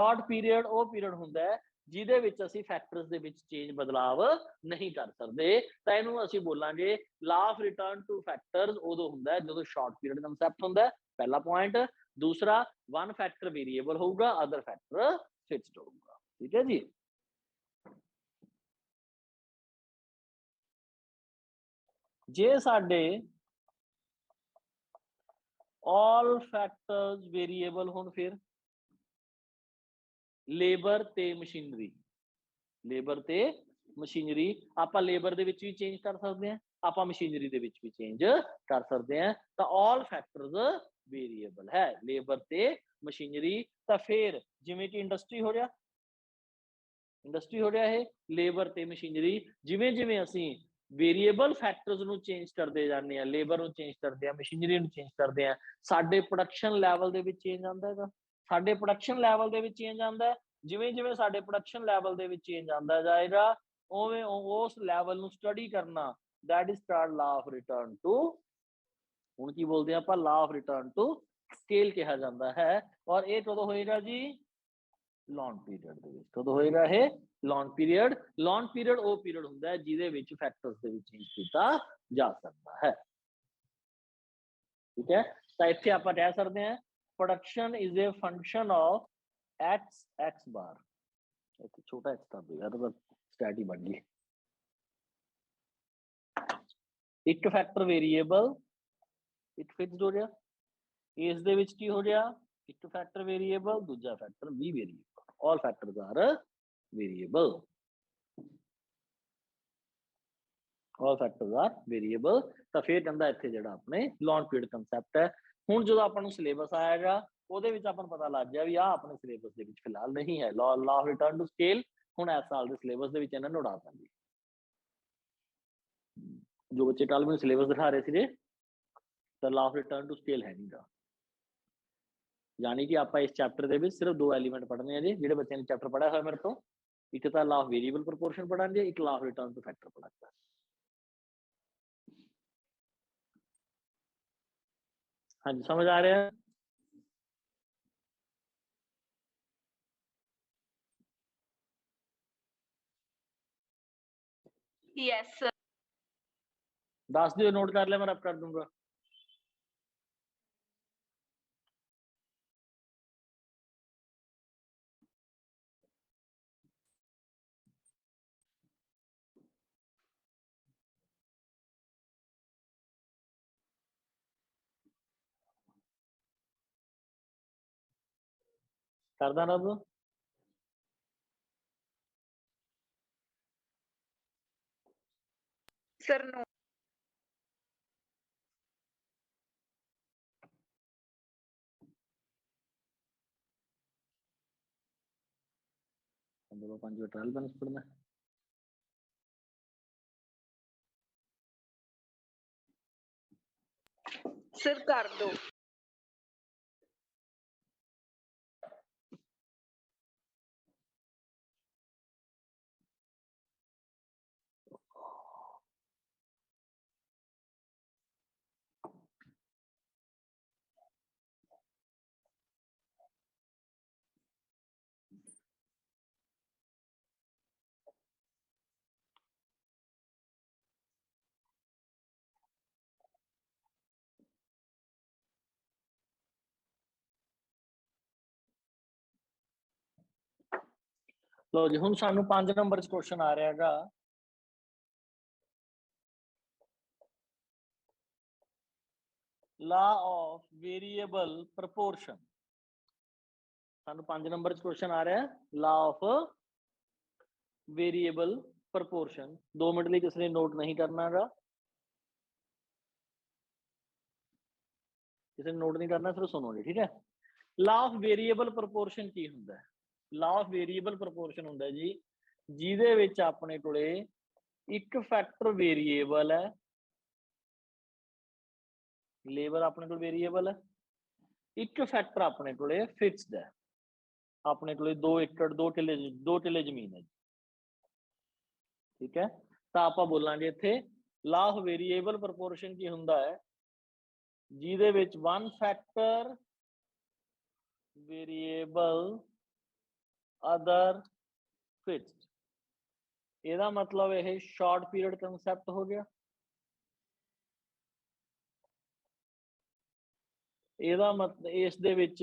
Short period वो period हुंदा है जिहदे विच असीं फैक्टर्स दे विच चेंज बदलाव नहीं कर सकते, तां इहनूं असीं बोलांगे law of return to factors उदों हुंदा है जदों शॉर्ट पीरियड कंसैप्ट हुंदा है, पहला पॉइंट। दूसरा, वन फैक्टर वेरीएबल होगा, अदर फैक्टर फिक्स्ड होगा। ठीक है जी। जे साडे ऑल फैक्टर्स वेरीएबल होण, फिर लेबर ते मशीनरी, लेबर ते मशीनरी आपां लेबर दे विच भी चेंज कर सकते हैं, आपां मशीनरी दे विच भी चेंज कर सकते हैं। तो ऑल फैक्टर्स वेरीएबल है, लेबर ते मशीनरी। तो फिर जिवें कि इंडस्ट्री हो रहा, इंडस्ट्री हो रहा है, लेबर ते मशीनरी, जिवें जिवें असीं वेरीएबल फैक्टर्स नूं चेंज करते जाने हैं, लेबर नूं चेंज करते हैं, मशीनरी नूं चेंज करते हैं, साडे प्रोडक्शन लैवल दे विच चेंज आंदा है, साडे प्रोडक्शन लैवल दे विच चेंज आंदा है। जिवें जिवें साडे प्रोडक्शन लैवल दे विच चेंज आंदा जाएगा, उवें उस लैवल नूं स्टडी करना, that is called law of return to, हुण की बोलदे आपां law of return to scale कहा जाता है। और ये कदों होएगा जी? लॉन्ग पीरियड दे विच। कदों होएगा ये? Long period. लॉन्ग पीरियड वो पीरियड हुंदा है जिहदे विच फैक्टर्स दे विच चेंज कीता जा सकता है। ठीक है, तो इत्थे आपां कह सकते हैं production is a function of X X bar, इत्थे छोटा एक्स कर देगा तो स्टैट ही बन गई। एक फैक्टर वेरीएबल एक फिक्स्ड हो गया, इस दे विच की हो गया? एक फैक्टर वेरीएबल, दूजा फैक्टर भी variable, all factors are variable, all factors are variable. तो फिर कहता इत्थे जिहड़ा अपने लॉन्ग पीरियड कंसैप्ट है। हुण जो आपां नूं सिलेबस आएगा ਉਹਦੇ ਵਿੱਚ ਆਪਾਂ ਨੂੰ ਪਤਾ ਲੱਗ ਗਿਆ ਵੀ ਆ ਆਪਣੇ ਸਿਲੇਬਸ ਦੇ ਵਿੱਚ ਫਿਲਹਾਲ ਨਹੀਂ ਹੈ। ਲਾ ਆਫ ਰਿਟਰਨ ਟੂ ਸਕੇਲ ਹੁਣ ਇਸ ਸਾਲ ਦੇ ਸਿਲੇਬਸ ਦੇ ਵਿੱਚ ਇਹਨਾਂ ਨੂੰ ਉਡਾ ਦਾਂਗੇ। ਜੋ ਬੱਚੇ ਕੱਲ ਮੈਨੂੰ ਸਿਲੇਬਸ ਦਿਖਾ ਰਹੇ ਸੀਗੇ ਤਾਂ ਲਾ ਆਫ ਰਿਟਰਨ ਟੂ ਸਕੇਲ ਹੈ ਨਹੀਂਗਾ, यानी कि आप इस चैप्टर के सिर्फ दो एलीमेंट पढ़ने हैं जी। जो बच्चे ने चैप्टर पढ़ा है मेरे तो, एक तो लॉ ऑफ वेरिएबल प्रोपोर्शन पढ़ाएंगे, एक law of return to factor पढ़ाएंगे। हाँ जी, समझ आ रहा है? Yes sir. 10 दियो, नोट कर लिया, मैं रब कर दूंगा। करदा रब सर नो। ट्रायल बैलेंस पढ़ना सर कर दो। लो जी, हुण सानू 5 नंबर क्वेश्चन आ रहा है। लॉ ऑफ वेरिएबल प्रपोर्शन, सानू 5 नंबर क्वेश्चन आ रहा है law of variable proportion. 2 minute लिए किसी ने नोट नहीं करना गा, किसी ने नोट नहीं करना, सिर्फ सुनोगे। ठीक है, लॉ ऑफ वेरिएबल प्रपोर्शन की हुंदा है? लॉ ऑफ वेरिएबल प्रपोर्शन हुंदा है जी जिहदे विच अपने कोले एक फैक्टर वेरिएबल है, लेबर अपने को वेरिएबल है, एक फैक्टर अपने कोले फिक्स्ड है, अपने कोले 2 एकड़ 2 किले जमीन है। ठीक है, तो आप बोलांगे इत्थे लॉ ऑफ वेरिएबल प्रपोर्शन की हुंदा है जिहदे विच one factor variable other fixed, ਇਹਦਾ मतलब ਇਹ शॉर्ट पीरियड कंसेप्ट हो गया। ਇਹਦਾ मतलब ਇਸ ਦੇ ਵਿੱਚ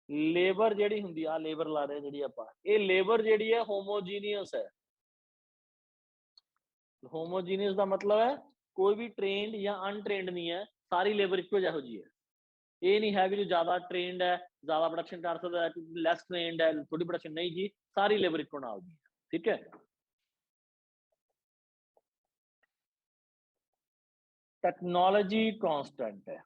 ਲੇਬਰ ਜਿਹੜੀ ਹੁੰਦੀ ਆ, ਲੇਬਰ ਲਾ ਰਹੇ ਜਿਹੜੀ ਆਪਾਂ, ਇਹ ਲੇਬਰ ਜਿਹੜੀ ਹੈ ਹੋਮੋਜੀਨੀਅਸ ਹੈ। ਹੋਮੋਜੀਨੀਅਸ ਦਾ मतलब है कोई भी ट्रेंड या अनट्रेंड नहीं है, सारी लेबर ਇੱਕੋ ਜਿਹੋ ਜੀ ਹੈ। ਇਹ ਨਹੀਂ ਹੈ ਵੀ ਜੋ ਜ਼ਿਆਦਾ ਟ੍ਰੇਨਡ ਹੈ ਜ਼ਿਆਦਾ ਪ੍ਰੋਡਕਸ਼ਨ ਕਰ ਸਕਦਾ ਹੈ, ਲੈਸ ਟ੍ਰੇਨਡ ਹੈ ਥੋੜੀ ਪ੍ਰੋਡਕਸ਼ਨ, ਨਹੀਂ ਜੀ, ਸਾਰੀ ਲੇਬਰ ਇੱਕੋ ਨਾਲ ਦੀ ਹੈ। ਠੀਕ ਹੈ। ਟੈਕਨੋਲੋਜੀ ਕਾਂਸਟੈਂਟ ਹੈ,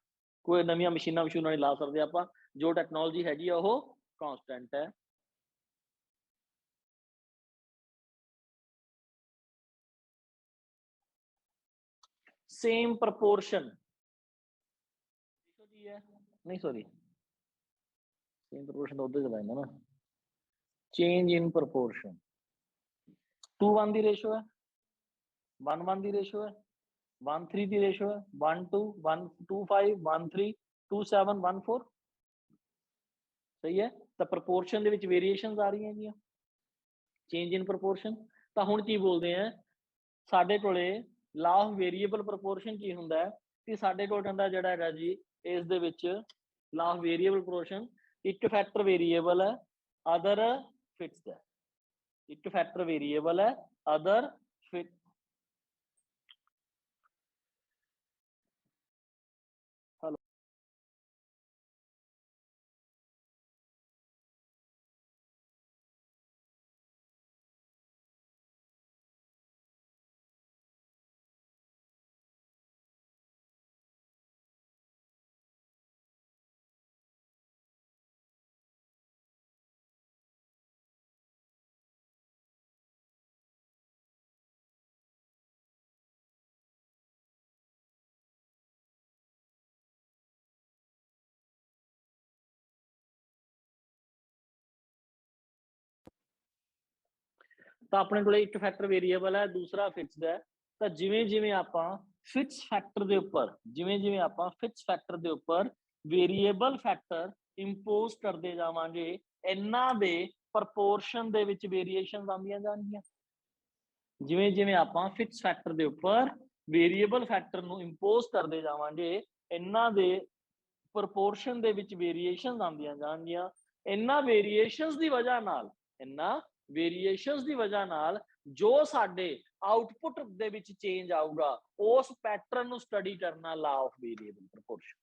ਕੋਈ ਨਵੀਆਂ ਮਸ਼ੀਨਾਂ ਨਹੀਂ ਲਾ ਸਕਦੇ ਆਪਾਂ, ਜੋ ਟੈਕਨੋਲੋਜੀ ਹੈਗੀ ਆ ਉਹ ਕਾਂਸਟੈਂਟ ਹੈ। सेम प्रपोर्शन नहीं, सॉरी सेम प्रपोर्शन उधर चला ना, चेंज इन प्रपोर्शन 2:1 की रेशो है, 1:1 की रेशो है, 1:3 की रेशो है, 1:2, 1:2:5, 1:3, 2:7, 1:4, सही है। तो प्रपोर्शन ਦੇ ਵਿੱਚ वेरिएशनस आ रही हैं, चेंज इन प्रपोर्शन। तो हुण की बोलते हैं, साडे कोले ला ऑफ वेरीएबल प्रपोर्शन की हुंदा है कि साडे कोल कहंदा जिहड़ा हैगा जी इस दे विच ला ऑफ वेरीएबल प्रपोर्शन, एक फैक्टर वेरीएबल है, अदर फिक्स्ड है। एक फैक्टर वेरीएबल है, अदर फिक्स। हेलो, तो अपने को एक फैक्टर वेरीएबल है, दूसरा फिक्स्ड है। तो जिवें जिवें आपां फिक्स फैक्टर दे उपर, जिवें जिवें आपां फिक्स फैक्टर दे उपर वेरीएबल फैक्टर इंपोज करते जावांगे, इन्हां दे प्रपोर्शन दे विच वेरिएशनस आंदियां जाणगियां। जिवें जिवें आपां फिक्स फैक्टर दे उपर वेरीएबल फैक्टर नूं इंपोज करते जावांगे, इन्हां दे प्रपोर्शन दे विच वेरिएशनस आंदियां जाणगियां। इन्हां वेरिएशनस दी वजह नाल, इन्हां वेरिएशनस दी वजह नाल जो साडे आउटपुट दे विच चेंज आऊगा, उस पैटर्न नूं स्टडी करना ला ऑफ वेरिएबल प्रपोर्शन।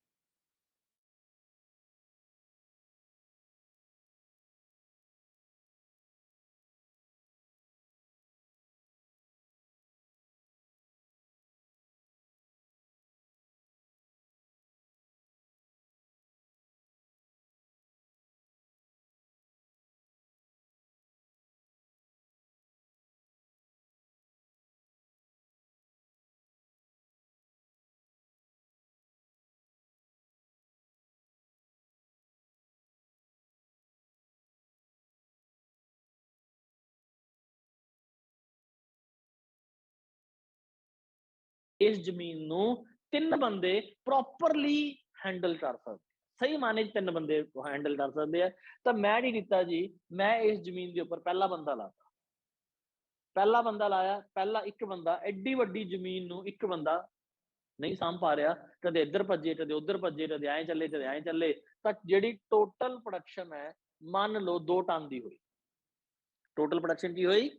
इस जमीन नूं 3 बंदे प्रॉपरली हैंडल कर सकते, सही माने 3 बंदे हैंडल कर सकते हैं। तो मैं की कीता जी, मैं इस जमीन के उपर पहला बंदा लाता, पहला बंदा लाया, पहला एक बंदा एड्डी वड्डी जमीन नूं एक बंदा नहीं साम पा रहा, कदे इधर भजे, कदे उधर भजे, कदे ऐ चले, कदे ऐ चले। तो जिहड़ी टोटल प्रोडक्शन है, मान लो 2 टन की हुई, टोटल प्रोडक्शन की हुई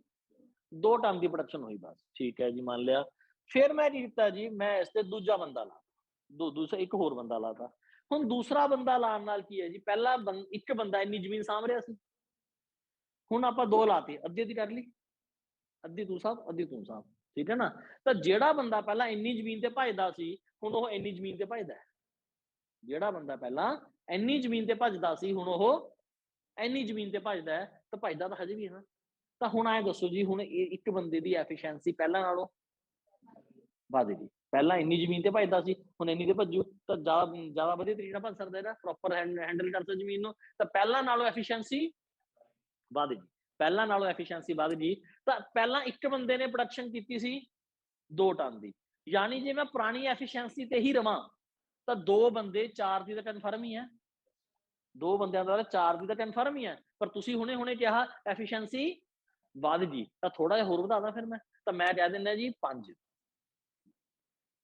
2 टन की प्रोडक्शन हुई, बस ठीक है जी, मान लिया। फिर मैं की कीता जी, मैं इस ते दूजा बंदा ला, दूसरा एक होर बंदा लाता। हुण दूसरा बंदा लाण नाल की है जी, पहला एक बंदा इन्नी जमीन साम रहा सी, हुण आपां 2 लाती, अद्धी अद्धी कर ली, अद्धी तू साहब, अद्धी तू साहब, ठीक है ना। तो जिहड़ा बंदा पहला इन्नी जमीन ते भजदा सी, हुण ओह इन्नी जमीन ते भजदा है। जिहड़ा बंदा पहला इन्नी जमीन ते भजदा सी, हुण ओह इन्नी जमीन ते भजदा है, तो भजदा तां हजे भी है ना। तो हुण ऐ दसो जी, हुण एक बंदे दी एफिशिएंसी पहला नालों वध गई, पहला इन्नी जमीन ते भजदा सी, हुण इन्नी ते भज्जू, तो ज्यादा वधिया तरीके नाल भज सकदा है, प्रॉपर हैंडल कर सकदा जमीन नूं। तो पहला नालों एफिशिएंसी वध गई, पहला नालों एफिशिएंसी वध गई। तो पहला एक बंदे ने प्रोडक्शन कीती सी 2 टन दी, यानी जे मैं पुरानी एफिशिएंसी ते ही रवां तो 2 बंदे 4 दी तो कन्फर्म ही है, 2 ਬੰਦਿਆਂ ਦਾ 4 ਦੀ ਤਾਂ ਕਨਫਰਮ ਹੀ ਹੈ, ਪਰ ਤੁਸੀਂ ਹੁਣੇ ਕਿਹਾ ਐਫੀਸ਼ੀਐਂਸੀ ਵੱਧ ਗਈ, ਤਾਂ ਥੋੜਾ ਜਿਹਾ ਹੋਰ ਵਧਾ ਦਾਂ ਫਿਰ ਮੈਂ, ਤਾਂ ਮੈਂ ਕਹਿ ਦਿੰਦਾ ਜੀ 5।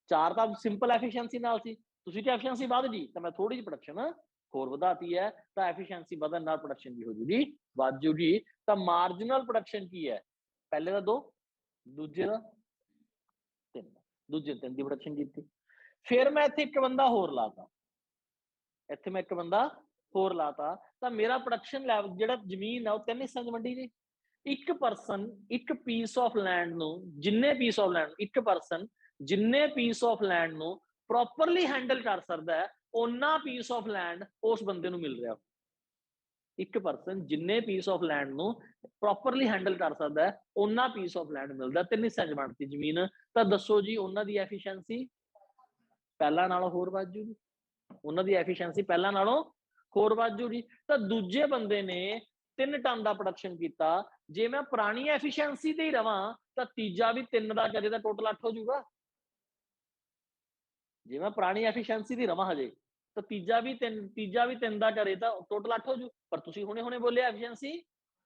4 ਤਾਂ ਸਿੰਪਲ ਐਫੀਸ਼ੀਐਂਸੀ ਨਾਲ ਸੀ, ਤੁਸੀਂ ਕਿਹਾ ਐਫੀਸ਼ੀਐਂਸੀ ਵੱਧ ਗਈ, ਤਾਂ ਮੈਂ ਥੋੜੀ ਜਿਹੀ ਪ੍ਰੋਡਕਸ਼ਨ ਹੋਰ ਵਧਾਤੀ ਹੈ, ਤਾਂ ਐਫੀਸ਼ੀਐਂਸੀ ਵਧਣ ਨਾਲ ਪ੍ਰੋਡਕਸ਼ਨ ਕੀ ਹੋ ਜੂਗੀ, ਵੱਧ ਜੂਗੀ। ਤਾਂ ਮਾਰਜਨਲ ਪ੍ਰੋਡਕਸ਼ਨ ਕੀ ਹੈ, ਪਹਿਲੇ ਦਾ 2, ਦੂਜੇ ਦਾ 3, ਦੂਜੇ 3 ਦੀ ਪ੍ਰੋਡਕਸ਼ਨ ਕੀਤੀ। ਫਿਰ ਮੈਂ ਇੱਥੇ ਇੱਕ ਬੰਦਾ ਹੋਰ ਲਾਤਾ, ਇੱਥੇ ਮੈਂ ਇੱਕ ਬੰਦਾ ਹੋਰ ਲਾਤਾ, ਤਾਂ ਮੇਰਾ ਪ੍ਰੋਡਕਸ਼ਨ ਲੈਵਲ ਜਿਹੜਾ ਜ਼ਮੀਨ ਆ ਉਹ 3 ਹਿੱਸਿਆਂ 'ਚ ਵੰਡੀ ਗਈ। ਇੱਕ ਪਰਸਨ ਇੱਕ ਪੀਸ ਆਫ ਲੈਂਡ ਨੂੰ, ਜਿੰਨੇ ਪੀਸ ਆਫ ਲੈਂਡ, ਇੱਕ ਪਰਸਨ ਜਿੰਨੇ ਪੀਸ ਆਫ ਲੈਂਡ ਨੂੰ ਪ੍ਰੋਪਰਲੀ ਹੈਂਡਲ ਕਰ ਸਕਦਾ ਹੈ, ਉਹਨਾਂ ਪੀਸ ਆਫ ਲੈਂਡ ਉਸ ਬੰਦੇ ਨੂੰ ਮਿਲ ਰਿਹਾ। ਇੱਕ ਪਰਸਨ ਜਿੰਨੇ ਪੀਸ ਆਫ ਲੈਂਡ ਨੂੰ ਪ੍ਰੋਪਰਲੀ ਹੈਂਡਲ ਕਰ ਸਕਦਾ ਹੈ, ਉਹਨਾਂ ਪੀਸ ਆਫ ਲੈਂਡ ਮਿਲਦਾ। 3 ਹਿੱਸਿਆਂ 'ਚ ਵੰਡਤੀ ਜ਼ਮੀਨ, ਤਾਂ ਦੱਸੋ ਜੀ ਉਹਨਾਂ ਦੀ ਐਫੀਸ਼ੀਐਂਸੀ ਪਹਿਲਾਂ ਨਾਲੋਂ ਹੋਰ ਵੱਧ ਜੂਗੀ, ਉਹਨਾਂ ਦੀ ਐਫੀਸ਼ੀਐਂਸੀ ਪਹਿਲਾਂ ਨਾਲੋਂ ਹੋਰ ਵੱਧ ਜੂਗੀ। ਤਾਂ ਦੂਜੇ ਬੰਦੇ ਨੇ 3 ਟਨ ਦਾ ਪ੍ਰੋਡਕਸ਼ਨ ਕੀਤਾ, ਜੇ ਮੈਂ ਪੁਰਾਣੀ ਐਫੀਸ਼ੀਐਂਸੀ ਤੇ ਹੀ ਰਵਾਂ ਤਾਂ ਤੀਜਾ ਵੀ 3 ਦਾ ਕਰੇ ਤਾਂ ਟੋਟਲ 8 ਹੋ ਜਾਊਗਾ। ਜੇ ਮੈਂ ਪੁਰਾਣੀ ਐਫੀਸ਼ੀਐਂਸੀ ਦੀ ਰਵਾਂ ਹਜੇ, ਤਾਂ ਤੀਜਾ ਵੀ 3 ਦਾ ਕਰੇ ਤਾਂ ਟੋਟਲ 8 ਹੋ ਜੂ, ਪਰ ਤੁਸੀਂ ਹੁਣੇ ਬੋਲਿਆ ਐਫੀਸ਼ੀਐਂਸੀ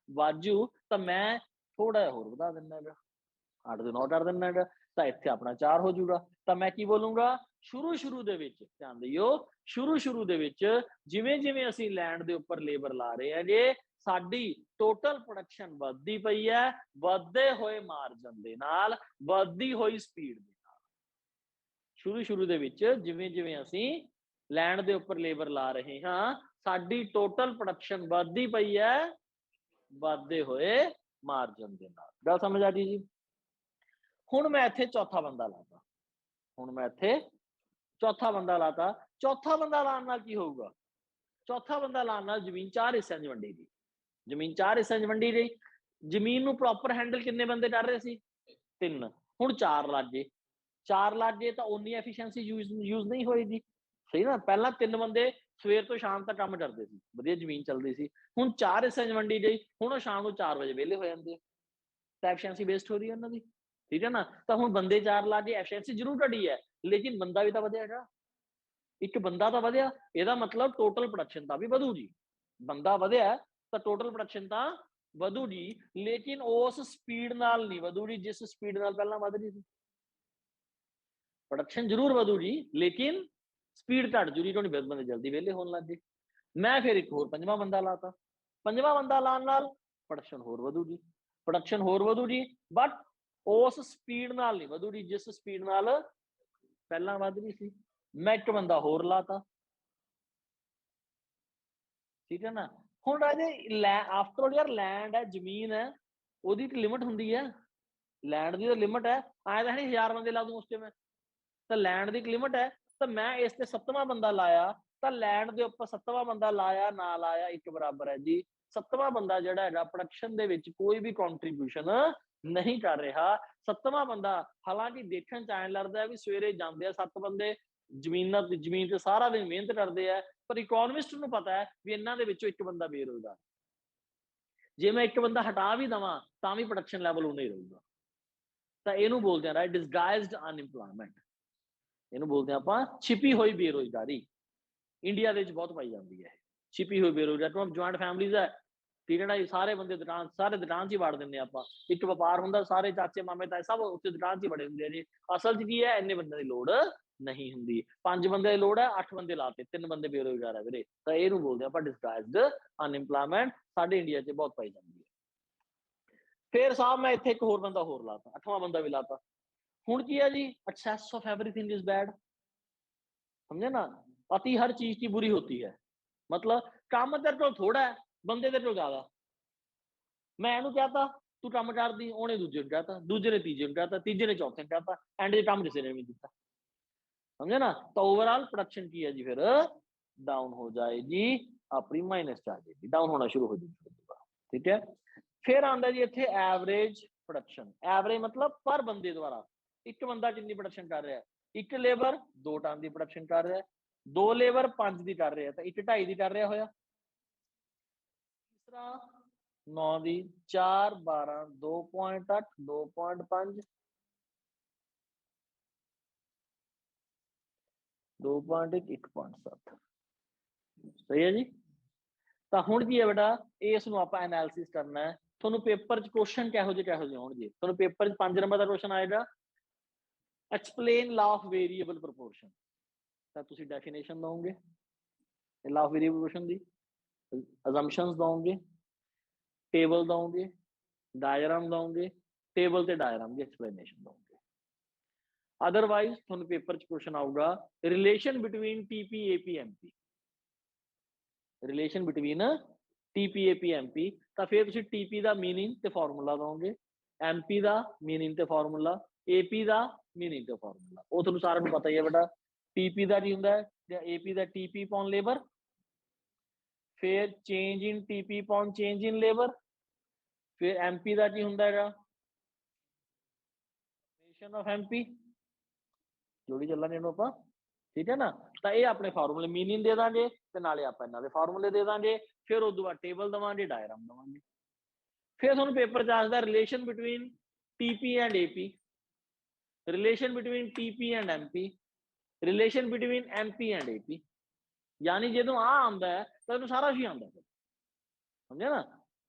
ਵਾਜੂ, ਤਾਂ ਮੈਂ ਥੋੜਾ ਜਿਹਾ ਹੋਰ ਵਧਾ ਦਿੰਦਾ ਹੈਗਾ, 8 ਦੇ 9 ਕਰ ਦਿੰਦਾ ਹੈਗਾ, ਤਾਂ ਇੱਥੇ ਆਪਣਾ 4 ਹੋ ਜਾਊਗਾ। ਤਾਂ ਮੈਂ ਕੀ ਬੋਲੂੰਗਾ, ਸ਼ੁਰੂ ਦੇ ਵਿੱਚ ਧਿਆਨ ਦਿਓ, ਸ਼ੁਰੂ ਦੇ ਵਿੱਚ ਜਿਵੇਂ ਅਸੀਂ ਲੈਂਡ ਦੇ ਉੱਪਰ ਲੇਬਰ ਲਾ ਰਹੇ ਹੈਗੇ, ਸਾਡੀ ਟੋਟਲ ਪ੍ਰੋਡਕਸ਼ਨ ਵੱਧਦੀ ਪਈ ਹੈ, ਵੱਧਦੇ ਹੋਏ ਮਾਰਜਨ ਦੇ ਨਾਲ, ਵੱਧਦੀ ਹੋਈ ਸਪੀਡ ਦੇ ਨਾਲ। ਸ਼ੁਰੂ ਦੇ ਵਿੱਚ ਜਿਵੇਂ ਅਸੀਂ ਲੈਂਡ ਦੇ ਉੱਪਰ ਲੇਬਰ ਲਾ ਰਹੇ ਹਾਂ, ਸਾਡੀ ਟੋਟਲ ਪ੍ਰੋਡਕਸ਼ਨ ਵੱਧਦੀ ਪਈ ਹੈ, ਵੱਧਦੇ ਹੋਏ ਮਾਰਜਨ ਦੇ ਨਾਲ। ਗੱਲ ਸਮਝ ਆ ਗਈ ਜੀ। ਹੁਣ ਮੈਂ ਇੱਥੇ ਚੌਥਾ ਬੰਦਾ ਲਾਤਾ, ਚੌਥਾ ਬੰਦਾ ਲਾਉਣ ਨਾਲ ਕੀ ਹੋਊਗਾ, ਚੌਥਾ ਬੰਦਾ ਲਾਉਣ ਨਾਲ ਜ਼ਮੀਨ 4 ਹਿੱਸਿਆਂ 'ਚ ਵੰਡੀ ਗਈ, ਜ਼ਮੀਨ 4 ਹਿੱਸਿਆਂ 'ਚ ਵੰਡੀ ਗਈ। ਜ਼ਮੀਨ ਨੂੰ ਪ੍ਰੋਪਰ ਹੈਂਡਲ ਕਿੰਨੇ ਬੰਦੇ ਕਰ ਰਹੇ ਸੀ, 3, ਹੁਣ 4 ਲੱਗ ਗਏ, ਤਾਂ ਉਨੀ ਐਫੀਸ਼ੀਐਂਸੀ ਯੂਜ਼ ਨਹੀਂ ਹੋਏਗੀ, ਸਹੀ ਨਾ। ਪਹਿਲਾਂ 3 ਬੰਦੇ ਸਵੇਰ ਤੋਂ ਸ਼ਾਮ ਤੱਕ ਕੰਮ ਕਰਦੇ ਸੀ, ਵਧੀਆ ਜ਼ਮੀਨ ਚੱਲਦੀ ਸੀ, ਹੁਣ 4 ਹਿੱਸਿਆਂ 'ਚ ਵੰਡੀ ਗਈ, ਹੁਣ ਉਹ ਸ਼ਾਮ ਨੂੰ 4 ਵਜੇ ਵਿਹਲੇ ਹੋ ਜਾਂਦੇ ਆ, ਤਾਂ ਐਫੀਸ਼ੀਐਂਸੀ ਵੇਸਟ ਹੋ ਰਹੀ ਹੈ ਉਹਨਾਂ ਦੀ, ਠੀਕ ਹੈ ਨਾ। ਤਾਂ ਹੁਣ ਬੰਦੇ 4 ਲਾ ਕੇ ਐਫੀਸ਼ੀਐਂਸੀ ਜ਼ਰੂਰ ਘਟੀ ਹੈ, ਲੇਕਿਨ ਬੰਦਾ ਵੀ ਤਾਂ ਵਧਿਆ ਹੈਗਾ, ਇੱਕ ਬੰਦਾ ਤਾਂ ਵਧਿਆ, ਇਹਦਾ ਮਤਲਬ ਟੋਟਲ ਪ੍ਰੋਡਕਸ਼ਨ ਤਾਂ ਵੀ ਵਧੂ ਜੀ। ਬੰਦਾ ਵਧਿਆ ਤਾਂ ਟੋਟਲ ਪ੍ਰੋਡਕਸ਼ਨ ਤਾਂ ਵਧੂ ਜੀ, ਲੇਕਿਨ ਉਸ ਸਪੀਡ ਨਾਲ ਨਹੀਂ ਵਧੂ ਜੀ ਜਿਸ ਸਪੀਡ ਨਾਲ ਪਹਿਲਾਂ ਵਧ ਰਹੀ ਸੀ। ਪ੍ਰੋਡਕਸ਼ਨ ਜ਼ਰੂਰ ਵਧੂ ਜੀ, ਲੇਕਿਨ ਸਪੀਡ ਘਟ ਜੂ ਜੀ, ਕਿਉਂਕਿ ਬੰਦੇ ਜਲਦੀ ਵਿਹਲੇ ਹੋਣ ਲੱਗ ਗਏ। ਮੈਂ ਫਿਰ ਇੱਕ ਹੋਰ 5ਵਾਂ ਬੰਦਾ ਲਾਤਾ, 5ਵਾਂ ਬੰਦਾ ਲਾਉਣ ਨਾਲ ਪ੍ਰੋਡਕਸ਼ਨ ਹੋਰ ਵਧੂ ਜੀ, ਬਟ ਉਸ ਸਪੀਡ ਨਾਲ ਨਹੀਂ ਵਧੂ ਜੀ ਜਿਸ ਸਪੀਡ ਨਾਲ ਪਹਿਲਾਂ ਵੱਧ ਰਹੀ ਸੀ। ਮੈਂ ਇੱਕ ਬੰਦਾ ਹੋਰ ਲਾਤਾ, ਠੀਕ ਹੈ ਨਾ। ਹੁਣ ਰਾਜੇ ਆਫਟਰ ਆਲ ਯਾਰ ਲੈਂਡ ਹੈ, ਜ਼ਮੀਨ ਹੈ, ਉਹਦੀ ਇੱਕ ਲਿਮਿਟ ਹੁੰਦੀ ਹੈ, ਲੈਂਡ ਦੀ ਤਾਂ ਲਿਮਿਟ ਹੈ, ਆਏ ਤਾਂ ਨਹੀਂ 1000 ਬੰਦੇ ਲਾ ਦੂੰ ਉਸ ਤੇ ਮੈਂ, ਤਾਂ ਲੈਂਡ ਦੀ ਇੱਕ ਲਿਮਿਟ ਹੈ। ਤਾਂ ਮੈਂ ਇਸ ਤੇ 7ਵਾਂ ਬੰਦਾ ਲਾਇਆ, ਤਾਂ ਲੈਂਡ ਦੇ ਉੱਪਰ 7ਵਾਂ ਬੰਦਾ ਲਾਇਆ ਨਾ ਲਾਇਆ ਇੱਕ ਬਰਾਬਰ ਹੈ ਜੀ। 7ਵਾਂ ਬੰਦਾ ਜਿਹੜਾ ਹੈਗਾ ਪ੍ਰੋਡਕਸ਼ਨ ਦੇ ਵਿੱਚ ਕੋਈ ਵੀ ਕੰਟਰੀਬਿਊਸ਼ਨ ਨਹੀਂ ਕਰ ਰਿਹਾ। 7ਵਾਂ ਬੰਦਾ ਹਾਲਾਂਕਿ ਦੇਖਣ ਚ ਐਂ ਲੱਗਦਾ ਹੈ ਵੀ ਸਵੇਰੇ ਜਾਂਦੇ ਆ 7 ਬੰਦੇ ਜ਼ਮੀਨ ਤੇ ਸਾਰਾ ਦਿਨ ਮਿਹਨਤ ਕਰਦੇ ਆ, ਪਰ ਇਕੋਨੋਮਿਸਟ ਨੂੰ ਪਤਾ ਹੈ ਵੀ ਇਹਨਾਂ ਦੇ ਵਿੱਚੋਂ ਇੱਕ ਬੰਦਾ ਬੇਰੁਜ਼ਗਾਰ, ਜੇ ਮੈਂ ਇੱਕ ਬੰਦਾ ਹਟਾ ਵੀ ਦੇਵਾਂ ਤਾਂ ਵੀ ਪ੍ਰੋਡਕਸ਼ਨ ਲੈਵਲ ਉਨਾ ਹੀ ਰਹੂਗਾ। ਤਾਂ ਇਹਨੂੰ ਬੋਲਦੇ ਆ ਰਾਈਟ ਡਿਸਗਾਈਜ਼ਡ ਅਨਇੰਪਲੋਇਮੈਂਟ, ਇਹਨੂੰ ਬੋਲਦੇ ਆਪਾਂ ਛਿਪੀ ਹੋਈ ਬੇਰੁਜ਼ਗਾਰੀ। ਇੰਡੀਆ ਦੇ ਵਿੱਚ ਬਹੁਤ ਪਾਈ ਜਾਂਦੀ ਹੈ ਛਿਪੀ ਹੋਈ ਬੇਰੁਜ਼ਗਾਰੀ, ਕਿਉਂਕਿ ਜੁਆਇੰਟ ਫੈਮਲੀਜ਼ ਹੈ, ਠੀਕ ਹੈ ਨਾ ਜੀ, ਸਾਰੇ ਬੰਦੇ ਦੁਕਾਨ ਚ ਹੀ ਵੜ ਦਿੰਦੇ ਆਪਾਂ, ਇੱਕ ਵਪਾਰ ਹੁੰਦਾ, ਸਾਰੇ ਚਾਚੇ ਮਾਮੇ ਤਾਏ ਸਭ ਉੱਥੇ ਦੁਕਾਨ ਚ ਹੀ ਵੜੇ ਹੁੰਦੇ ਆ ਜੀ। ਅਸਲ ਚ ਕੀ ਹੈ, ਇੰਨੇ ਬੰਦੇ ਦੀ ਲੋੜ ਨਹੀਂ ਹੁੰਦੀ, 5 ਬੰਦੇ ਦੀ ਲੋੜ ਹੈ, 8 ਬੰਦੇ ਲਾਤੇ, 3 ਬੰਦੇ ਬੇਰੁਜ਼ਗਾਰ ਹੈ ਵੀਰੇ, ਤਾਂ ਇਹਨੂੰ ਬੋਲਦੇ ਆਪਾਂ ਡਿਸਗਾਈਜ਼ਡ ਅਨਇੰਪਲੋਇਮੈਂਟ, ਸਾਡੇ ਇੰਡੀਆ ਚ ਬਹੁਤ ਪਾਈ ਜਾਂਦੀ ਹੈ। ਫਿਰ ਸਾਹਿਬ ਮੈਂ ਇੱਥੇ ਇੱਕ ਹੋਰ ਬੰਦਾ ਹੋਰ ਲਾਤਾ, 8ਵਾਂ ਬੰਦਾ ਵੀ ਲਾਤਾ। ਹੁਣ ਕੀ ਹੈ ਜੀ, excess of everything is bad, समझे ना, अति हर चीज की बुरी होती है, मतलब काम तेरे को थोड़ा है, बंदे तेरे को ज्यादा। मैं ਇਹਨੂੰ ਕਹਤਾ ਤੂੰ ਕੰਮ ਕਰਦੀ, ਉਹਨੇ ਦੂਜੇ ਨੂੰ ਕਹਤਾ, ਦੂਜੇ ਨੇ ਤੀਜੇ ਨੂੰ ਕਹਤਾ, ਤੀਜੇ ਨੇ ਚੌਥੇ ਨੂੰ ਕਹਤਾ, ਐਂਡ ਦੇ ਕੰਮ ਕਿਸੇ ਨੇ ਵੀ ਕੀਤਾ, समझे ना। तो ओवरऑल प्रोडक्शन की है जी फिर डाउन हो जाएगी, अपनी माइनस आ जाएगी, डाउन होना शुरू हो जाएगा, ठीक है। फिर आंदा जी इत्थे एवरेज प्रोडक्शन, एवरेज मतलब पर बंदे द्वारा, एक बंदा कितनी प्रोडक्शन कर रहा है, एक लेबर 2 टन की प्रोडक्शन कर रहा है, 2 लेबर 5 की कर रहा है, तो 1 2.5 की कर रहा होया, तीसरा 9 की, 4 12 2.8 2.5 2.1 1.7, सही है जी। ਤਾਂ ਹੁਣ ਕੀ ਹੈ ਬੇਟਾ, ਇਸ ਨੂੰ ਆਪਾਂ ਐਨਾਲਿਸਿਸ ਕਰਨਾ ਹੈ। ਤੁਹਾਨੂੰ ਪੇਪਰ 'ਚ ਕੁਐਸਚਨ ਕਿਹੋ ਜਿਹੇ ਹੋਣਗੇ, ਤੁਹਾਨੂੰ ਪੇਪਰ 'ਚ 5 ਨੰਬਰ ਦਾ ਕੁਐਸਚਨ ਆਏਗਾ, explain law of variable proportion, ਤਾਂ ਤੁਸੀਂ ਡੈਫੀਨੇਸ਼ਨ ਦਓਗੇ ਲਾ ਆਫ ਵੇਰੀਏਬਲ ਪ੍ਰੋਪੋਰਸ਼ਨ ਦੀ, ਅਜ਼ੰਪਸ਼ਨਸ ਦਓਗੇ, ਟੇਬਲ ਦਓਗੇ, डायग्राम दोगे, टेबल ते डायग्राम की एक्सप्लेनेशन दोगे। अदरवाइज ਤੁਹਾਨੂੰ पेपर च क्वेश्चन आऊगा relation between TP AP MP, relation between TP AP MP, ਤਾਂ ਫਿਰ ਤੁਸੀਂ टीपी ਦਾ मीनिंग ਤੇ ਫਾਰਮੂਲਾ ਦੋਗੇ, एमपी ਦਾ मीनिंग ਤੇ ਫਾਰਮੂਲਾ, एपी ਦਾ मीनिंग ਤੇ ਫਾਰਮੂਲਾ। ਉਹ ਤੁਹਾਨੂੰ ਸਾਰਿਆਂ ਨੂੰ ਪਤਾ ਹੀ ਹੈ ਬੇਟਾ, टीपी ਦਾ ਕੀ ਹੁੰਦਾ ਹੈ ਜਾਂ एपी ਦਾ टीपी अपॉन लेबर, फिर change in TP upon change in labour, फिर एमपी का की होंगे ऑफ एमपी, जोड़ी चलांगे आप, ठीक है ना। तो ये अपने फार्मूले मीनिंग दे देंगे, नाले आप इन्हों के फार्मूले दे देंगे, फिर उस बाद टेबल देवांगे, डायग्राम देवांगे। फिर तुहानूं पेपर च आखदा relation between TP and AP, relation between TP and MP, relation between MP and AP, यानी जो आता है तो सारा कुछ आता है, समझे ना।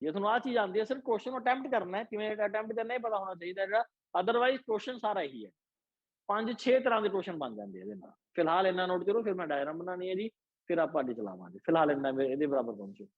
जे तुहानूं आ चीज़ आती है, सिर्फ क्वेश्चन अटैम्प्ट करना है, किवें अटैम्प्ट करना ही पता होना चाहिए, अदरवाइज क्वेश्चन सारा यही है। 5-6 तरह के क्वेश्चन बन जाते हैं। फिलहाल इन्ना नोट करो, फिर मैं डायग्राम बनानी है जी, फिर आप अड्डे चलावांगे। फिलहाल इन्ना ये बराबर पहुंचो।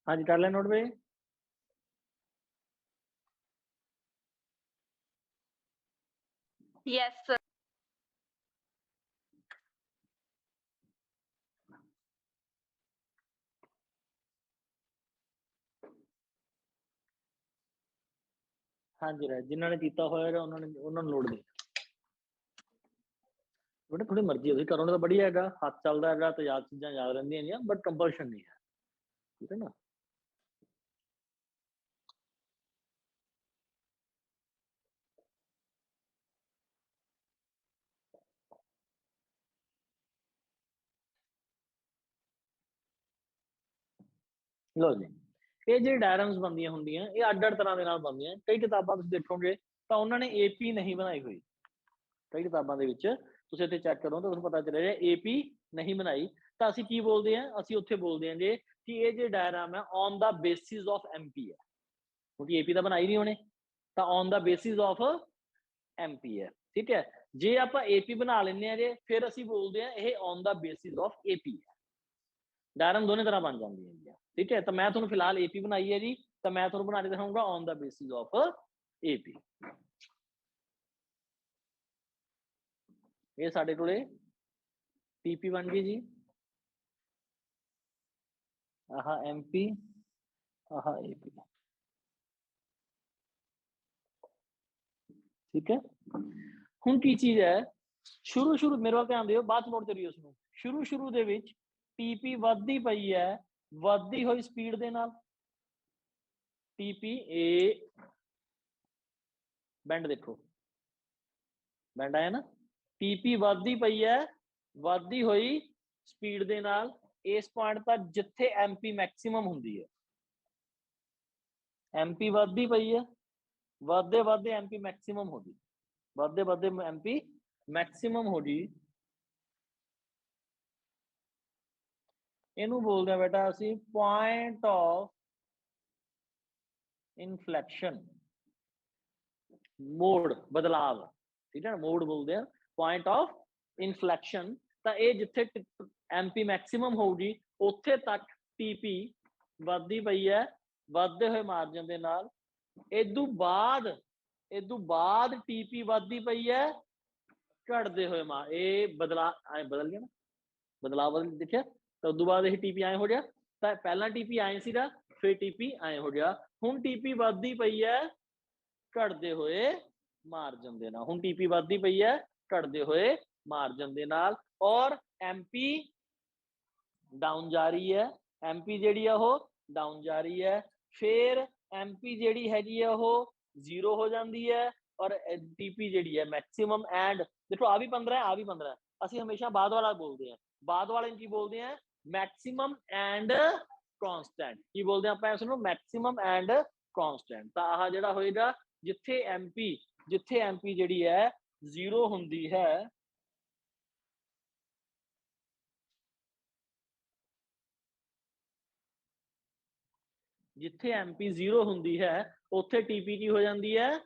हाँ जी, कर लें नोट भाई। Yes sir. हाँ जी राज, जिन्होंने किया होएगा उन्होंने लोड दे। बेटा थोड़ी मर्जी है, करो तो बढ़िया है, हाथ चलता है तो याद चीज़ां याद रहिंदियां, बट कंपल्शन नहीं है, ठीक है ना। लो जी, ये जो डायग्राम्स बनदियां होंदियां ये अड्ड अड्ड तरह दे नाल बनदियां। कई किताबां तुसीं देखोगे तो उन्होंने AP नहीं बनाई हुई, कई किताबां दे विच तुसीं इत्थे चैक करो तो तुहानूं पता चलेगा AP नहीं बनाई। तो असीं की बोलदे हां, असीं उत्थे बोलदे हां जे कि ये जो डायग्राम है on the basis of MP है, क्योंकि AP तो बनाई नहीं उन्हें, तो on the basis of MP है, ठीक है। जे आपां AP बना लैंदे हां जे फिर असीं बोलदे हां ये on the basis of AP है। डायग्राम दोनों तरह बन जाती है, ठीक है। तो मैं थोड़ा फिलहाल AP बनाई है जी, तो मैं थोड़ा बना के दिखाऊंगा on the basis of AP। ये साडे कोले TP बन गई जी, आह MP, आह AP, ठीक है। हुण की चीज़ है, शुरू मेरे वाल ध्यान दिओ, बाद च नोट करियो उसनूं। शुरू दे विच TP वधदी पई है, वधदी हुई स्पीड दे नाल। TP ए बैंड देखो, बैंड आया ना। TP वधदी पई है, वधदी हुई स्पीड दे नाल इस पॉइंट तक जिथे MP मैक्सिमम हुंदी है। MP वधदी पई है, वधदे वधदे MP मैक्सिमम हो गई, वधदे वधदे MP मैक्सिमम हो गई। इनू बोलते हैं बेटा असी पॉइंट ऑफ इनफ्लैक्शन, मोड बदलाव, ठीक है ना, मोड बोलते हैं पॉइंट ऑफ इनफ्लैक्शन। तो ये जिथे MP मैक्सिमम होगी उत्थे तक TP वधदी पई है, वधदे हुए मार्जिन दे नाल। इदू बाद TP वधदी पई है, घटदे हुए मार ये बदला बदल गया ना, बदलाव बदल दिखिया। तो उदू बाद ये TP आए हो गया, तो पहला TP आए सीगा, फिर TP आए हो गया। हुण TP वधदी पई है, घटदे हुए मार्जिन दे नाल। हुण TP वधदी पई है, घटदे हुए मार्जिन दे नाल, और MP डाउन जा रही है। MP जिहड़ी है वो डाउन जा रही है, फिर MP जिहड़ी हैगी है वो 0 हो जाती है, और TP जिहड़ी है मैक्सिमम एंड देखो आ भी 15 है, आ भी 15 है। असीं हमेशा बाद वाला बोलते हैं, बाद वाले की बोलते हैं मैक्सिमम एंड कॉन्स्टेंट। की बोलते हैं आपां इसनूं मैक्सिमम एंड कॉन्स्टेंट। तो आह जिहड़ा होएगा जिथे MP जिहड़ी है 0 हुंदी है, जिथे MP 0 हुंदी है उत्थे TP की हो जाती है,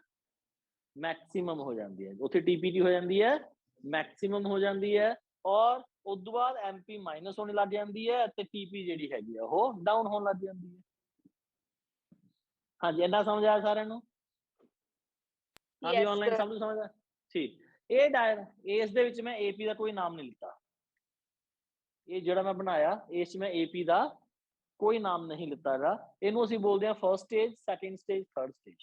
मैक्सिमम हो जाती है। उत्थे TP की हो जाती है, मैक्सिमम हो जाती है, और उस तो बाद MP माइनस होने लग जाती है, तो TP जिहड़ी हैगी है वो डाउन होने लग जाती है। हाँ जी, इन्ना समझ आया सारिਆਂ ਨੂੰ? हाँ भी Yes, ऑनलाइन sir. सब समझ आया ठीक। ये डायर इस दे विच मैं AP का कोई नाम नहीं लिता, ये जिहड़ा मैं बनाया इस मैं AP का कोई नाम नहीं लिता है। इनू असीं बोलते हैं first stage, second stage, third stage.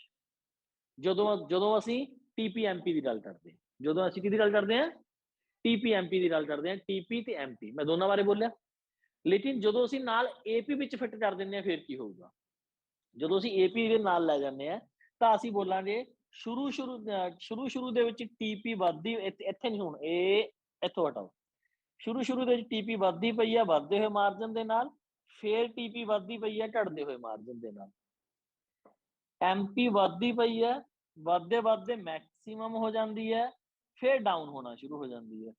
ਜਦੋਂ ਅਸੀਂ TP-MP की गल करते हैं, ਜਦੋਂ ਅਸੀਂ किहदी गल करते हैं TP-MP की गल करते हैं। TP ते MP मैं दोनों बारे बोलिया, लेकिन ਜਦੋਂ ਅਸੀਂ नाल AP ਵਿੱਚ ਫਿੱਟ कर ਦਿੰਦੇ हैं फिर की होगा। ਜਦੋਂ ਅਸੀਂ AP ਦੇ ਨਾਲ ਲੈ ਜਾਂਦੇ हैं ਤਾਂ ਅਸੀਂ ਬੋਲਾਂਗੇ शुरू ਦੇ ਵਿੱਚ TP ਵੱਧਦੀ, ਇੱਥੇ ਨਹੀਂ, ਹੁਣ ਇਹ ਇੱਥੋਂ ਹਟਾਓ। शुरू ਦੇ ਵਿੱਚ TP ਵੱਧਦੀ ਪਈ ਹੈ, ਵੱਧਦੇ ਹੋਏ ਮਾਰਜਨ ਦੇ ਨਾਲ, ਫਿਰ TP ਵੱਧਦੀ ਪਈ ਹੈ, ਘਟਦੇ ਹੋਏ ਮਾਰਜਨ ਦੇ ਨਾਲ। MP ਵੱਧਦੀ ਪਈ ਹੈ, ਵੱਧਦੇ ਵੱਧਦੇ ਮੈਕਸਿਮਮ ਹੋ ਜਾਂਦੀ ਹੈ, ਫਿਰ ਡਾਊਨ ਹੋਣਾ ਸ਼ੁਰੂ ਹੋ ਜਾਂਦੀ ਹੈ।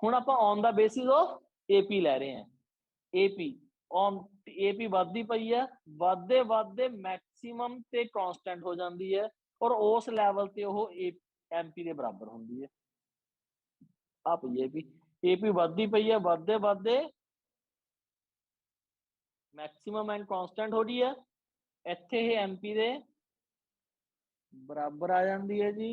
ਹੁਣ ਆਪਾਂ on the basis of AP ਲੈ ਰਹੇ ਹਾਂ। AP ਵੱਧਦੀ ਪਈ ਹੈ, ਵੱਧਦੇ ਵੱਧਦੇ ਮੈਕਸਿਮਮ ਤੇ ਕਾਂਸਟੈਂਟ ਹੋ ਜਾਂਦੀ ਹੈ, ਔਰ ਉਸ ਲੈਵਲ ਤੇ ਉਹ MP ਦੇ ਬਰਾਬਰ ਹੁੰਦੀ ਹੈ। ਆ ਪਈ AP ਵੱਧਦੀ ਪਈ ਹੈ, ਵੱਧਦੇ ਵੱਧਦੇ ਮੈਕਸਿਮਮ ਐਂਡ ਕਾਂਸਟੈਂਟ ਹੋ ਰਹੀ ਹੈ, ਇੱਥੇ ਇਹ MP ਦੇ बराबर आ जाती है जी।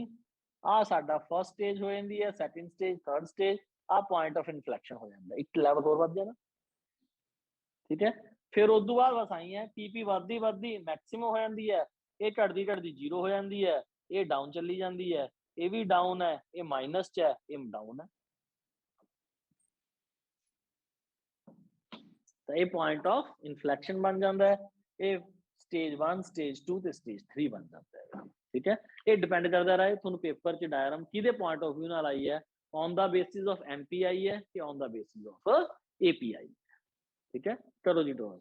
आ साडा फर्स्ट स्टेज हो जाती है, सैकेंड स्टेज, थर्ड स्टेज, आ पॉइंट ऑफ इनफ्लैक्शन हो जाता है, एक लैवल होर वध जाना, ठीक है। फिर उस तो बाद बस आई है TP वधदी वधदी मैक्सिमम हो जाती है, ये घटदी घटदी 0 हो जाती है, ये डाउन चली जाती है, ये भी डाउन है, ये माइनस च है, ये डाउन है। ਤਾਂ ਇਹ ਪੁਆਇੰਟ ਆਫ ਇਨਫਲੈਕਸ਼ਨ ਬਣ ਜਾਂਦਾ ਹੈ। ਇਹ ਸਟੇਜ 1 ਸਟੇਜ 2 ਤੇ ਸਟੇਜ 3 ਬਣ ਜਾਂਦਾ ਹੈ। ਠੀਕ ਹੈ, ਇਹ ਡਿਪੈਂਡ ਕਰਦਾ ਰਹੇ ਤੁਹਾਨੂੰ ਪੇਪਰ 'ਚ ਡਾਇਗਰਾਮ ਕਿਹਦੇ ਪੁਆਇੰਟ ਆਫ View ਨਾਲ ਆਈ ਹੈ, on the basis of MPI ਹੈ ਕਿ on the basis of API। ठीक है, करो जी ड्रॉ।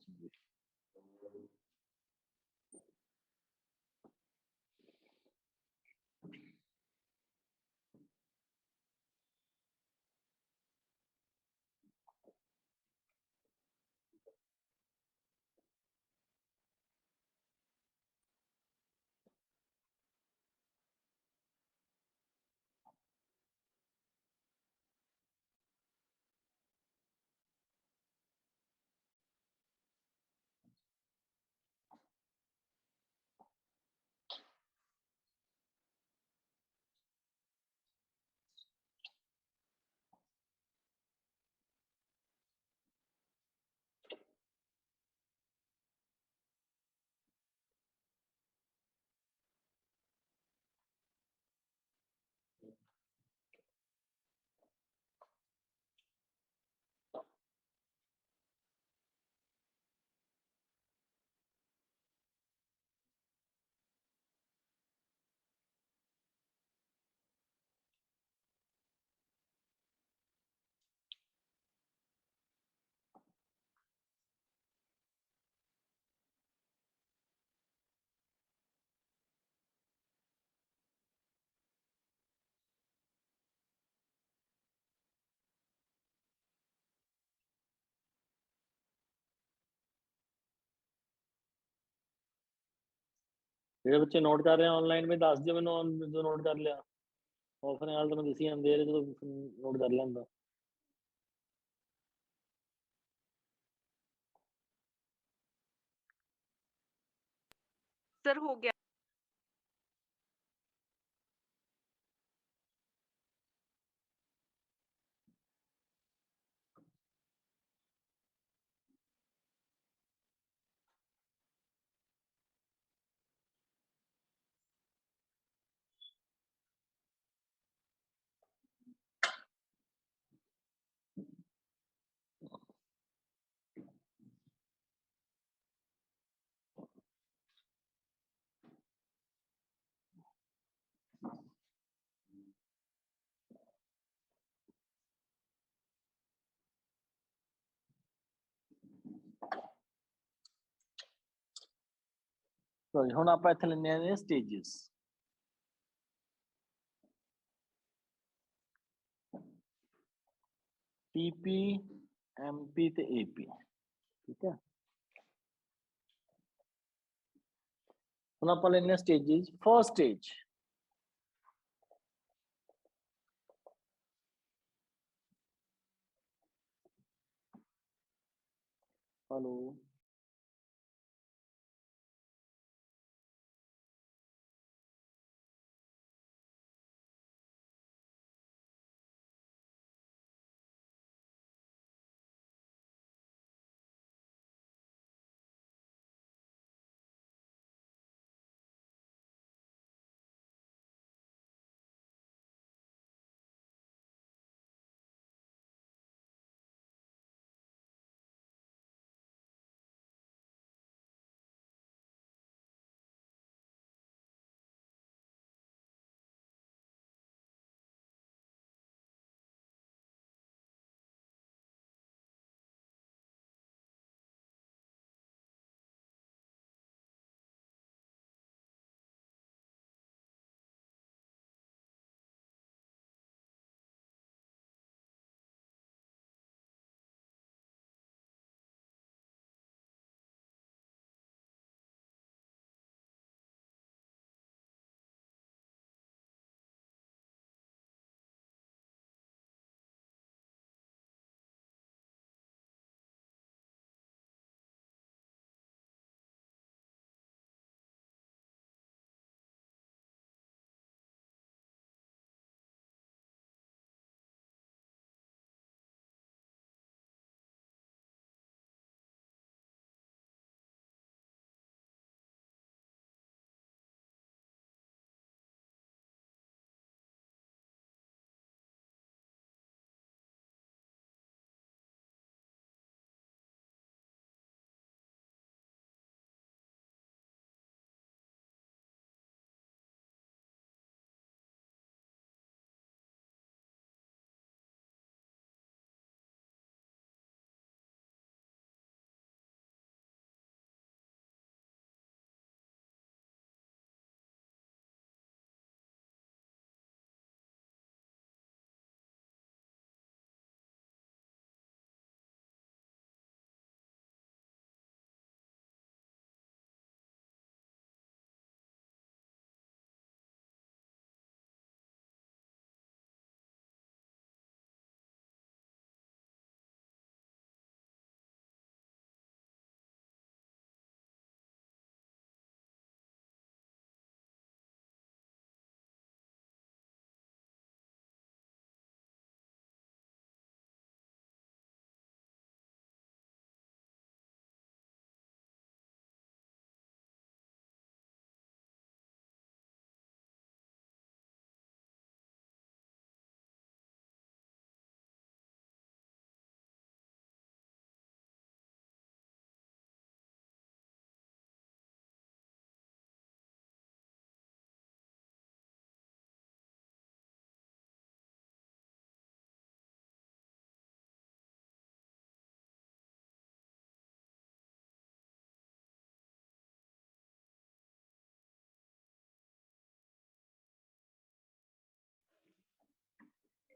ਜਿਹੜੇ ਬੱਚੇ ਨੋਟ ਕਰ ਰਹੇ ਆ ਆਨਲਾਈਨ ਵਿੱਚ ਦੱਸ ਦਿਓ ਮੈਨੂੰ, ਜੋ ਨੋਟ ਕਰ ਲਿਆ। ਆਫਰ ਨਾਲ ਤਾਂ ਮੈਂ ਦੱਸੀ ਜਾਂਦੇ ਜਦੋਂ ਨੋਟ ਕਰ ਲੈਂਦਾ। सर हो गया। ਸੋ ਹੁਣ ਆਪਾਂ ਇੱਥੇ ਲੈਣੇ ਆ ਨੇ ਸਟੇजेस। TP MP ਤੇ AP। ਠੀਕ ਹੈ, ਹੁਣ ਆਪਾਂ ਲੈਣੇ ਆ ਸਟੇजेस। ਫਰਸਟ ਸਟੇਜ हेलो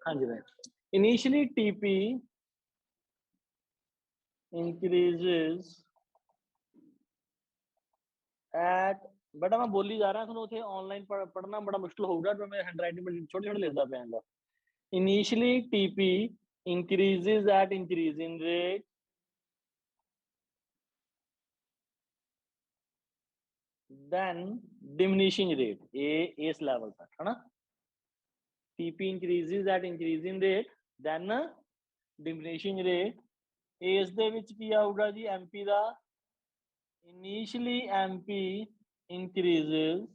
हाँ जी भाई, इनिशियली टीपी increases at, बेटा मैं बोली जा रहा हूँ उसे ऑनलाइन पढ़ना बड़ा मुश्किल होगा तो मैं हैंडराइटिंग में छोटे छोटे लिखता पाऊंगा। Initially TP increases at increasing rate then diminishing rate, ये इस लेवल तक है ना। TP increases at increasing rate then diminishing rate, ਇਸ ਦੇ ਵਿੱਚ ਕੀ ਆਊਗਾ ਜੀ MP the initially MP increases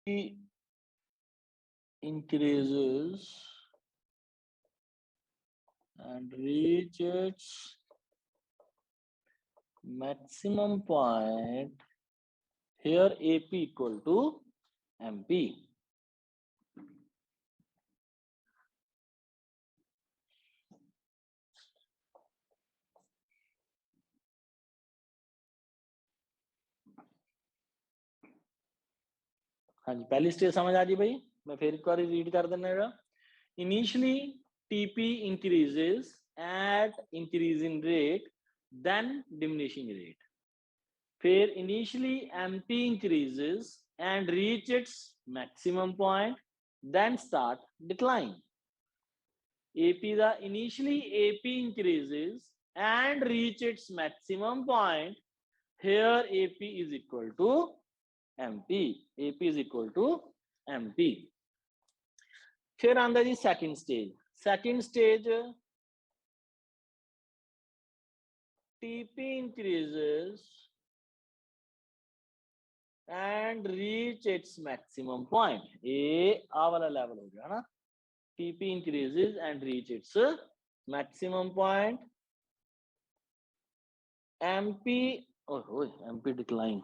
and increases and reaches maximum point, here AP equal to MP. हाँ जी, पहली स्टेज समझ आ गई भाई, मैं फिर एक बार रीड कर देना। Initially TP increases at increasing rate then diminishing rate, फिर initially MP increases and reach its maximum point then start decline. AP the initially AP increases and reach its maximum point, here AP is equal to MP, AP is equal to MP। फिर आंदा जी second stage TP increases and reach its maximum point, ये आ वाला level हो गया ना। TP increases and reach its maximum point, MP MP decline,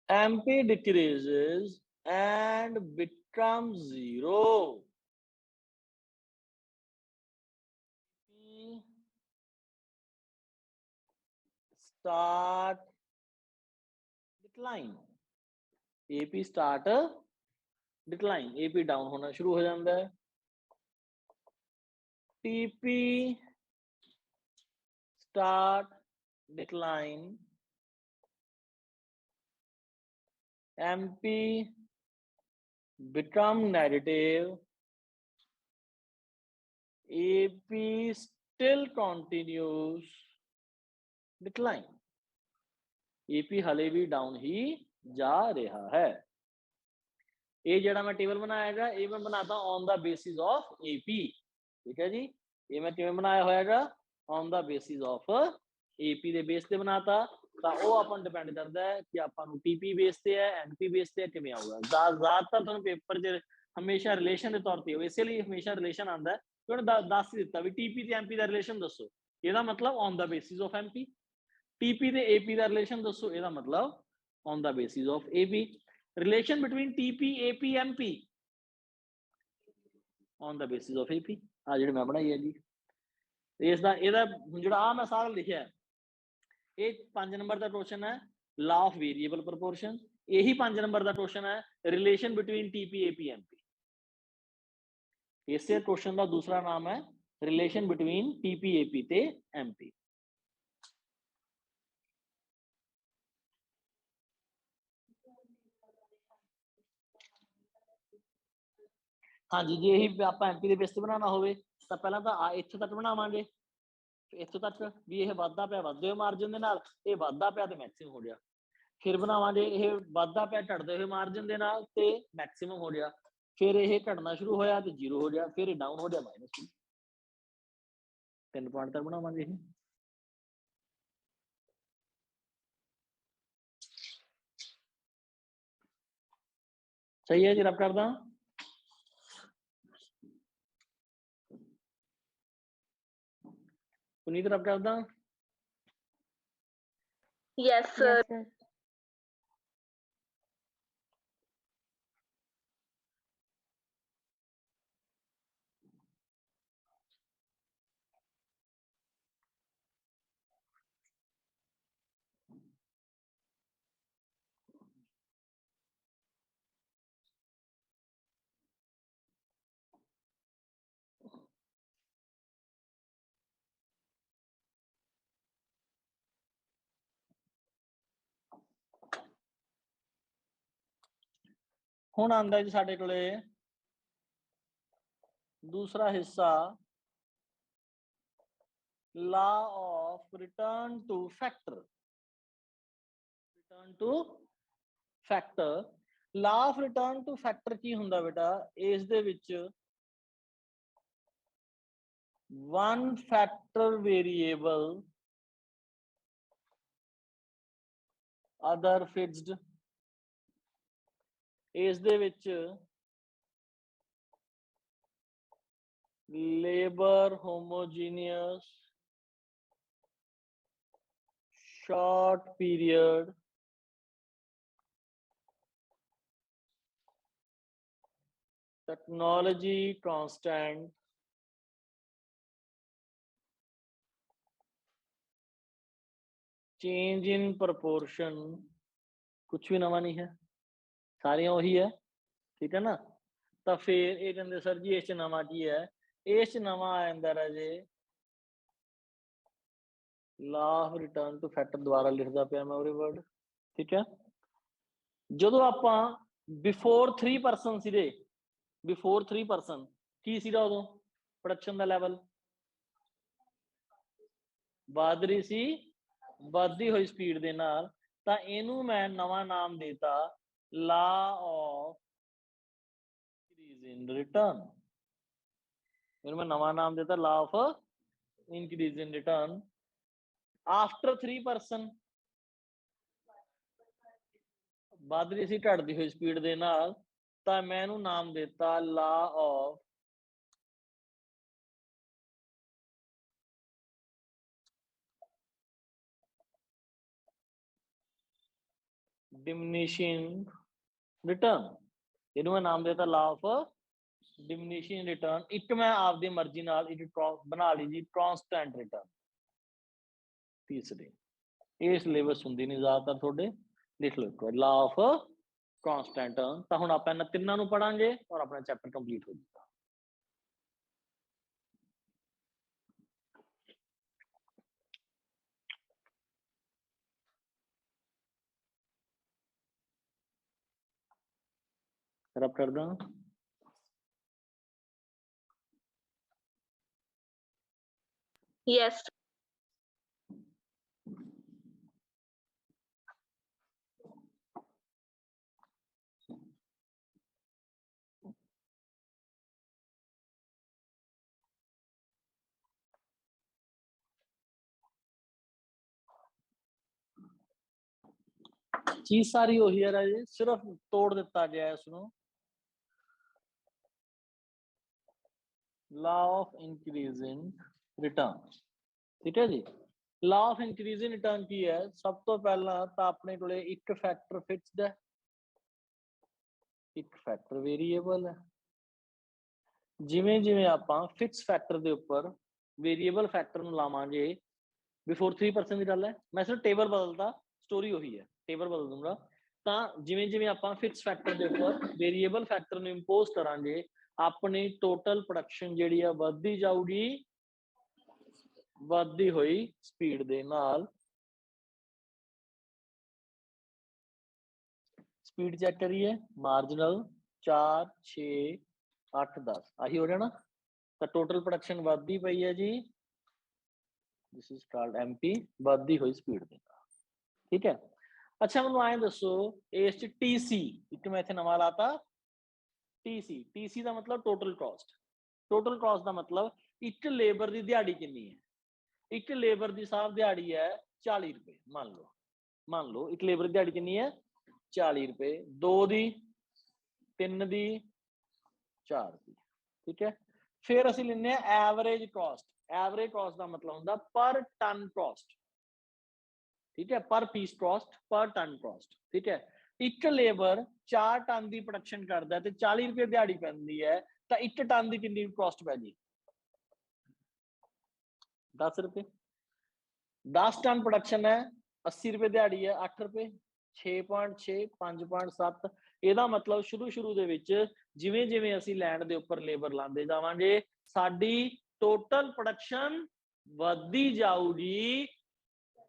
MP decreases and becomes zero, AP start decline, AP start decline, AP down होना शुरू हो जाता है। TP start decline, MP become negative, AP still continues decline, AP हले भी down ही जा रहा है। ये जड़ा मैं टेबल बनाया ये मैं बनाता हूं on the basis of AP, ठीक है जी। ये मैं किवें बनाया होएगा on the basis of AP ਦੇ ਬੇਸ ਤੇ ਬਣਾਤਾ, ਤਾਂ ਉਹ ਆਪਾਂ ਨੂੰ ਡਿਪੈਂਡ ਕਰਦਾ ਹੈ ਕਿ ਆਪਾਂ ਨੂੰ TP ਬੇਸ ਤੇ ਹੈ NP ਬੇਸ ਤੇ ਕਿਵੇਂ ਆਊਗਾ। ਜ਼ਿਆਦਾਤਰ ਤੁਹਾਨੂੰ ਪੇਪਰ 'ਚ ਹਮੇਸ਼ਾ ਰਿਲੇਸ਼ਨ ਦੇ ਤੌਰ ਤੇ ਹੋ, ਇਸੇ ਲਈ ਹਮੇਸ਼ਾ ਰਿਲੇਸ਼ਨ ਆਉਂਦਾ ਕਿ ਉਹਨੇ ਦੱਸ ਦਿੱਤਾ ਵੀ TP ਤੇ MP ਦਾ ਰਿਲੇਸ਼ਨ ਦੱਸੋ, ਇਹਦਾ ਮਤਲਬ on the basis of MP। TP ਤੇ AP ਦਾ ਰਿਲੇਸ਼ਨ ਦੱਸੋ, ਇਹਦਾ ਮਤਲਬ on the basis of AP। Relation between TP AP MP on the basis of AP, आ जेड़ी मैं बनाई है जी। इसदा एदा जेड़ा आ मैं सारा लिखिया है, ये 5 नंबर का क्वेश्चन है लॉ ऑफ वेरिएबल प्रोपोर्शन, यही 5 नंबर का क्वेश्चन है relation between TP AP MP। इसे क्वेश्चन का दूसरा नाम है रिलेशन बिटवीन TP AP ते MP। हाँ जी, जे यही आप MP ਦੇ ਬੇਸ ਤੇ ਬਣਾਉਣਾ ਹੋਵੇ ਤਾਂ ਪਹਿਲਾਂ ਤਾਂ ਆ ਇੱਥੇ ਤੱਕ ਬਣਾਵਾਂਗੇ, ਇੱਥੋਂ ਤੱਕ ਵੀ ਇਹ ਵੱਧਦਾ ਪਿਆ ਵੱਧਦੇ ਮਾਰਜਨ ਦੇ ਨਾਲ, ਇਹ ਵੱਧਦਾ ਪਿਆ ਤੇ ਮੈਕਸਿਮਮ ਹੋ ਗਿਆ। फिर बनावांगे ये वाधा पिया घटदे हुए मार्जिन दे नाल ते मैक्सिमम हो गया, फिर ये घटना शुरू होया ते 0 हो गया, फिर डाउन हो गया -2। 3 पॉइंट तक बनावांगे ये। सही है जी, रब करदा पुनीत, रब करदा। Yes sir. हुण आंदा जी साडे कोले दूसरा हिस्सा, law of return to factor. Return to factor, law of return to factor की हुंदा बेटा, इस दे विच one factor variable other fixed, इस दे विच labour homogeneous short period technology constant change in proportion, कुछ भी नवा नहीं है, सारियां वही है, ठीक है ना। तो फिर ये कहते सर जी इस नवा की है, इस नवा आंदा राजे law of return to factor, द्वारा लिखदा पिया मैं उरे वर्ड, ठीक है। जो आपां बिफोर 3 परसन सीधे, बिफोर 3 परसन की सीधा उदों प्रोडक्शन का लैवल वध रही सी, वधदी हुई स्पीड दे नाल, तां इनू मैं नवा नाम देता law of increase in return. इनू मैं नवा नाम देता law of increase in return after 3 person, वध रही सी घटदी हुई स्पीड दे नाल, तां मैं इनू नाम देता लॉ ऑफ डिमिनिशिंग रिटर्न। इनू मैं नाम देता लॉ ऑफ डिमिनिशिंग रिटर्न। एक मैं आपदी मर्जी नाल एक बना ली जी कांस्टेंट रिटर्न। तीसरी ये सिलेबस हुंदी नहीं ज्यादातर थोड़े, लिख लो एक बार लॉ ऑफ कांस्टेंट। तो हुण आपां इन्हां तिन्नां नूं पढ़ांगे और अपना चैप्टर कंप्लीट हो जाएगा। रब कर दा यस चीज सारी वही है राजे, सिर्फ तोड़ दिता गया है इसनूं। लॉ ऑफ इंक्रीजिंग रिटर्न, ठीक है जी। लॉ ऑफ इंक्रीजिंग रिटर्न की है, सब तो पहला तो अपने कोले एक फैक्टर फिक्स्ड है, एक फैक्टर वेरिएबल है। जिवें जिवें आपां फिक्स फैक्टर दे उपर वेरिएबल फैक्टर नूं लावांगे, बिफोर 3 परसेंट की गल है, मैं सिर्फ टेबल बदलता, स्टोरी वही है, टेबल बदल दूंगा। तो जिवें जिवें आपां फिक्स फैक्टर दे उपर वेरिएबल फैक्टर नूं इंपोज करांगे, अपनी टोटल प्रोडक्शन जिहड़ी है वधदी जाऊगी, वधदी हुई स्पीड दे नाल। स्पीड चेक करिए, मार्जिनल 4 6 8 10 आही हो जाना। तो टोटल प्रोडक्शन वधदी पई है जी, दिस इज कॉल्ड एमपी, वधदी हुई स्पीड दे नाल, ठीक है। अच्छा मैं आए दसो इस च TC एक मैं इत्थे नवा लाता TC का मतलब टोटल कॉस्ट का मतलब एक लेबर की दिहाड़ी कितनी है। एक लेबर की साहब दिहाड़ी है 40 रुपए मान लो एक लेबर की दिहाड़ी कितनी है 40 रुपए, 2 दी 3 दी 4 दी, ठीक है। फिर असं लेने एवरेज कॉस्ट का मतलब होंगे पर टन कॉस्ट, ठीक है, per piece cost per ton cost, ठीक है। एक लेबर 4 टन की प्रोडक्शन करता है तो 40 रुपए दिहाड़ी पैंदी है तो 1 टन की कितनी कॉस्ट पै जी 10 रुपए। 10 टन प्रोडक्शन है 80 रुपए दिहाड़ी है 8 रुपए 6.6 5.7 ਇਹਦਾ मतलब शुरू ਦੇ ਵਿੱਚ ਜਿਵੇਂ ਜਿਵੇਂ ਅਸੀਂ ਲੈਂਡ ਦੇ ਉੱਪਰ ਲੇਬਰ ਲਾਉਂਦੇ ਜਾਵਾਂਗੇ ਸਾਡੀ ਟੋਟਲ ਪ੍ਰੋਡਕਸ਼ਨ ਵੱਧਦੀ ਜਾਊਗੀ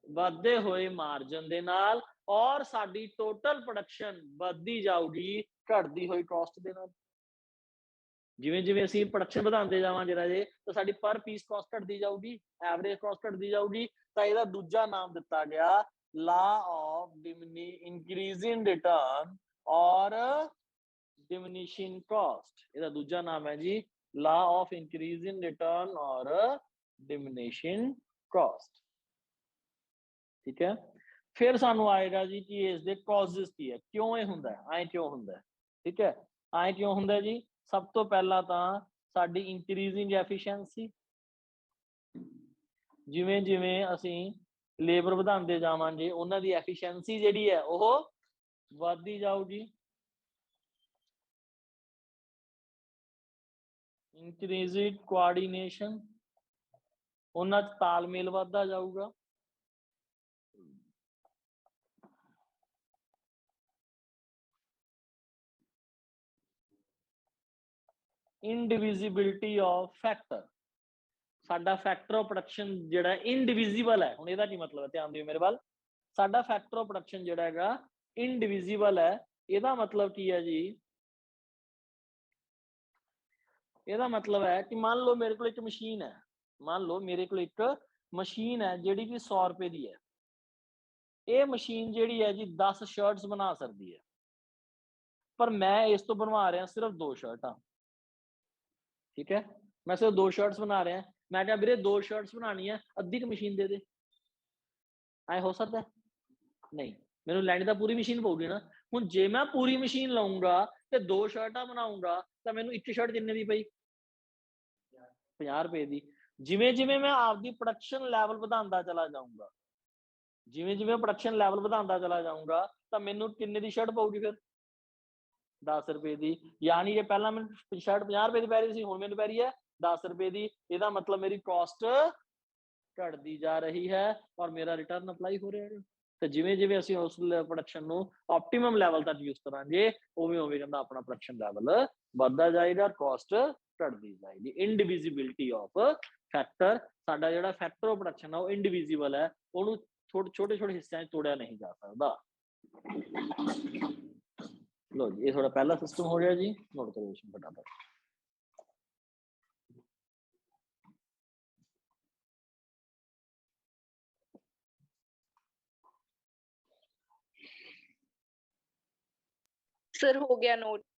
ਵਧਦੇ ਹੋਏ ਮਾਰਜਨ ਦੇ ਨਾਲ ਔਰ ਸਾਡੀ ਟੋਟਲ ਪ੍ਰੋਡਕਸ਼ਨ ਵੱਧਦੀ ਜਾਊਗੀ ਘਟਦੀ ਹੋਈ ਕਾਸਟ ਦੇ ਨਾਲ। ਜਿਵੇਂ ਜਿਵੇਂ ਅਸੀਂ ਪ੍ਰੋਡਕਸ਼ਨ ਵਧਾਉਂਦੇ ਜਾਵਾਂਗੇ ਰਾਜੇ ਤਾਂ ਸਾਡੀ ਪਰ ਪੀਸ ਕਾਸਟ ਘਟਦੀ ਜਾਊਗੀ, ਐਵਰੇਜ ਕਾਸਟ ਘਟਦੀ ਜਾਊਗੀ। ਤਾਂ ਇਹਦਾ ਦੂਜਾ ਨਾਮ ਦਿੱਤਾ ਗਿਆ ਲਾ ਆਫ ਇੰਕਰੀਜ਼ਿੰਗ ਰਿਟਰਨ ਔਰ डिमिनिशिंग कॉस्ट। ਇਹਦਾ ਦੂਜਾ ਨਾਮ ਹੈ ਜੀ ਲਾ ਆਫ ਇੰਕਰੀਜ਼ਿੰਗ ਰਿਟਰਨ ਔਰ ਡਿਮਿਨਿਸ਼ਿੰਗ ਕਾਸਟ, ਠੀਕ ਹੈ। ਫਿਰ ਸਾਨੂੰ ਆਏਗਾ ਜੀ ਕਿ ਇਸ ਦੇ ਕਾਜ਼ਸ ਕੀ ਹੈ, ਕਿਉਂ ਇਹ ਹੁੰਦਾ ਹੈ, ਐ ਕਿਉਂ ਹੁੰਦਾ ਹੈ, ਠੀਕ ਹੈ। ਐ ਕਿਉਂ ਹੁੰਦਾ ਜੀ, ਸਭ ਤੋਂ ਪਹਿਲਾਂ ਤਾਂ ਸਾਡੀ ਇੰਕਰੀਜ਼ਿੰਗ ਐਫੀਸ਼ੀਐਂਸੀ, ਜਿਵੇਂ ਜਿਵੇਂ ਅਸੀਂ ਲੇਬਰ ਵਧਾਉਂਦੇ ਜਾਵਾਂਗੇ ਉਹਨਾਂ ਦੀ ਐਫੀਸ਼ੀਐਂਸੀ ਜਿਹੜੀ ਹੈ ਉਹ ਵੱਧਦੀ ਜਾਊਗੀ। इंक्रीजिड कोआर्डिनेशन ਉਹਨਾਂ ਚ ਤਾਲਮੇਲ ਵੱਧਦਾ ਜਾਊਗਾ। ਇਨਡਿਵਿਜ਼ਿਬਿਲਿਟੀ ਆਫ ਫੈਕਟਰ, ਸਾਡਾ ਫੈਕਟਰ ਆਫ ਪ੍ਰੋਡਕਸ਼ਨ ਜਿਹੜਾ ਇਨਡਿਵਿਜ਼ੀਬਲ ਹੈ। ਹੁਣ ਇਹਦਾ ਕੀ ਮਤਲਬ ਹੈ, ਧਿਆਨ ਦਿਓ ਮੇਰੇ ਵੱਲ। ਸਾਡਾ ਫੈਕਟਰ ਆਫ ਪ੍ਰੋਡਕਸ਼ਨ ਜਿਹੜਾ ਹੈਗਾ ਇਨਡਿਵਿਜ਼ੀਬਲ ਹੈ। ਇਹਦਾ ਮਤਲਬ ਕੀ ਹੈ ਜੀ, ਇਹਦਾ मतलब है कि मान लो मेरे को एक मशीन है, मान लो मेरे को एक मशीन है ਜਿਹੜੀ ਕਿ 100 ਰੁਪਏ ਦੀ ਹੈ। ਇਹ ਮਸ਼ੀਨ ਜਿਹੜੀ ਹੈ ਜੀ 10 ਸ਼ਰਟਸ ਬਣਾ ਸਕਦੀ ਹੈ, ਪਰ ਮੈਂ ਇਸ ਤੋਂ ਬਣਵਾ ਰਿਹਾ ਸਿਰਫ 2 ਸ਼ਰਟਾਂ, ਠੀਕ ਹੈ। ਮੈਂ ਸਿਰਫ 2 ਸ਼ਰਟਸ ਬਣਾ ਰਿਹਾ, ਮੈਂ ਕਿਹਾ ਵੀਰੇ 2 ਸ਼ਰਟਸ ਬਣਾਣੀ ਹੈ ਅੱਧੀ ਕੁ ਮਸ਼ੀਨ ਦੇ ਦੇ, ਐ ਹੋ ਸਕਦਾ ਨਹੀਂ। ਮੈਨੂੰ ਲੈਣੀ ਤਾਂ ਪੂਰੀ ਮਸ਼ੀਨ ਪਊਗੀ ਨਾ। ਹੁਣ ਜੇ ਮੈਂ ਪੂਰੀ ਮਸ਼ੀਨ ਲਾਉਂਗਾ ਤੇ 2 ਸ਼ਰਟਾਂ ਬਣਾਉਂਗਾ ਤਾਂ ਮੈਨੂੰ ਇੱਕ ਸ਼ਰਟ ਕਿੰਨੇ ਦੀ ਪਈ 50 ਰੁਪਏ ਦੀ। ਜਿਵੇਂ ਜਿਵੇਂ ਮੈਂ ਆਪਦੀ ਪ੍ਰੋਡਕਸ਼ਨ ਲੈਵਲ ਵਧਾਉਂਦਾ ਚਲਾ ਜਾਊਂਗਾ, ਜਿਵੇਂ ਜਿਵੇਂ ਪ੍ਰੋਡਕਸ਼ਨ ਲੈਵਲ ਵਧਾਉਂਦਾ ਚਲਾ ਜਾਊਂਗਾ ਤਾਂ ਮੈਨੂੰ ਕਿੰਨੇ ਦੀ ਸ਼ਰਟ ਪਊਗੀ ਫਿਰ 10 ਰੁਪਏ ਦੀ। ਯਾਨੀ ਕਿ ਪਹਿਲਾਂ ਮੈਨੂੰ ਸ਼ਰਟ 50 ਰੁਪਏ ਦੀ ਪੈ ਰਹੀ ਸੀ, ਹੁਣ ਮੈਨੂੰ ਪੈ ਰਹੀ ਹੈ 10 ਰੁਪਏ ਦੀ। ਇਹਦਾ मतलब ਮੇਰੀ ਕਾਸਟ ਘਟਦੀ ਜਾ ਰਹੀ ਹੈ ਔਰ ਮੇਰਾ ਰਿਟਰਨ ਅਪਲਾਈ ਹੋ ਰਿਹਾ ਹੈ। ਤੇ ਜਿਵੇਂ ਜਿਵੇਂ ਅਸੀਂ ਉਸ ਪ੍ਰੋਡਕਸ਼ਨ ਨੂੰ ਆਪਟੀਮਮ ਲੈਵਲ ਤੱਕ ਯੂਜ਼ ਕਰਾਂਗੇ ਉਵੇਂ ਉਵੇਂ ਕਹਿੰਦਾ ਆਪਣਾ ਪ੍ਰੋਡਕਸ਼ਨ ਲੈਵਲ ਵੱਧਦਾ ਜਾਏਗਾ, ਕਾਸਟ ਘਟਦੀ ਜਾਏਗੀ। ਇਨਡਿਵਿਜ਼ਿਬਿਲਿਟੀ ਆਫ ਫੈਕਟਰ, ਸਾਡਾ ਜਿਹੜਾ ਫੈਕਟਰ ਆਫ ਪ੍ਰੋਡਕਸ਼ਨ ਆ ਉਹ ਇਨਡਿਵਿਜ਼ੀਬਲ ਹੈ, ਉਹਨੂੰ ਛੋਟੇ ਛੋਟੇ ਹਿੱਸਿਆਂ 'ਚ ਤੋੜਿਆ ਨਹੀਂ ਜਾ ਸਕਦਾ। लो जी, ये थोड़ा पहला सिस्टम हो गया जी, नोट करो इसमें फटाफट। सर हो गया नोट।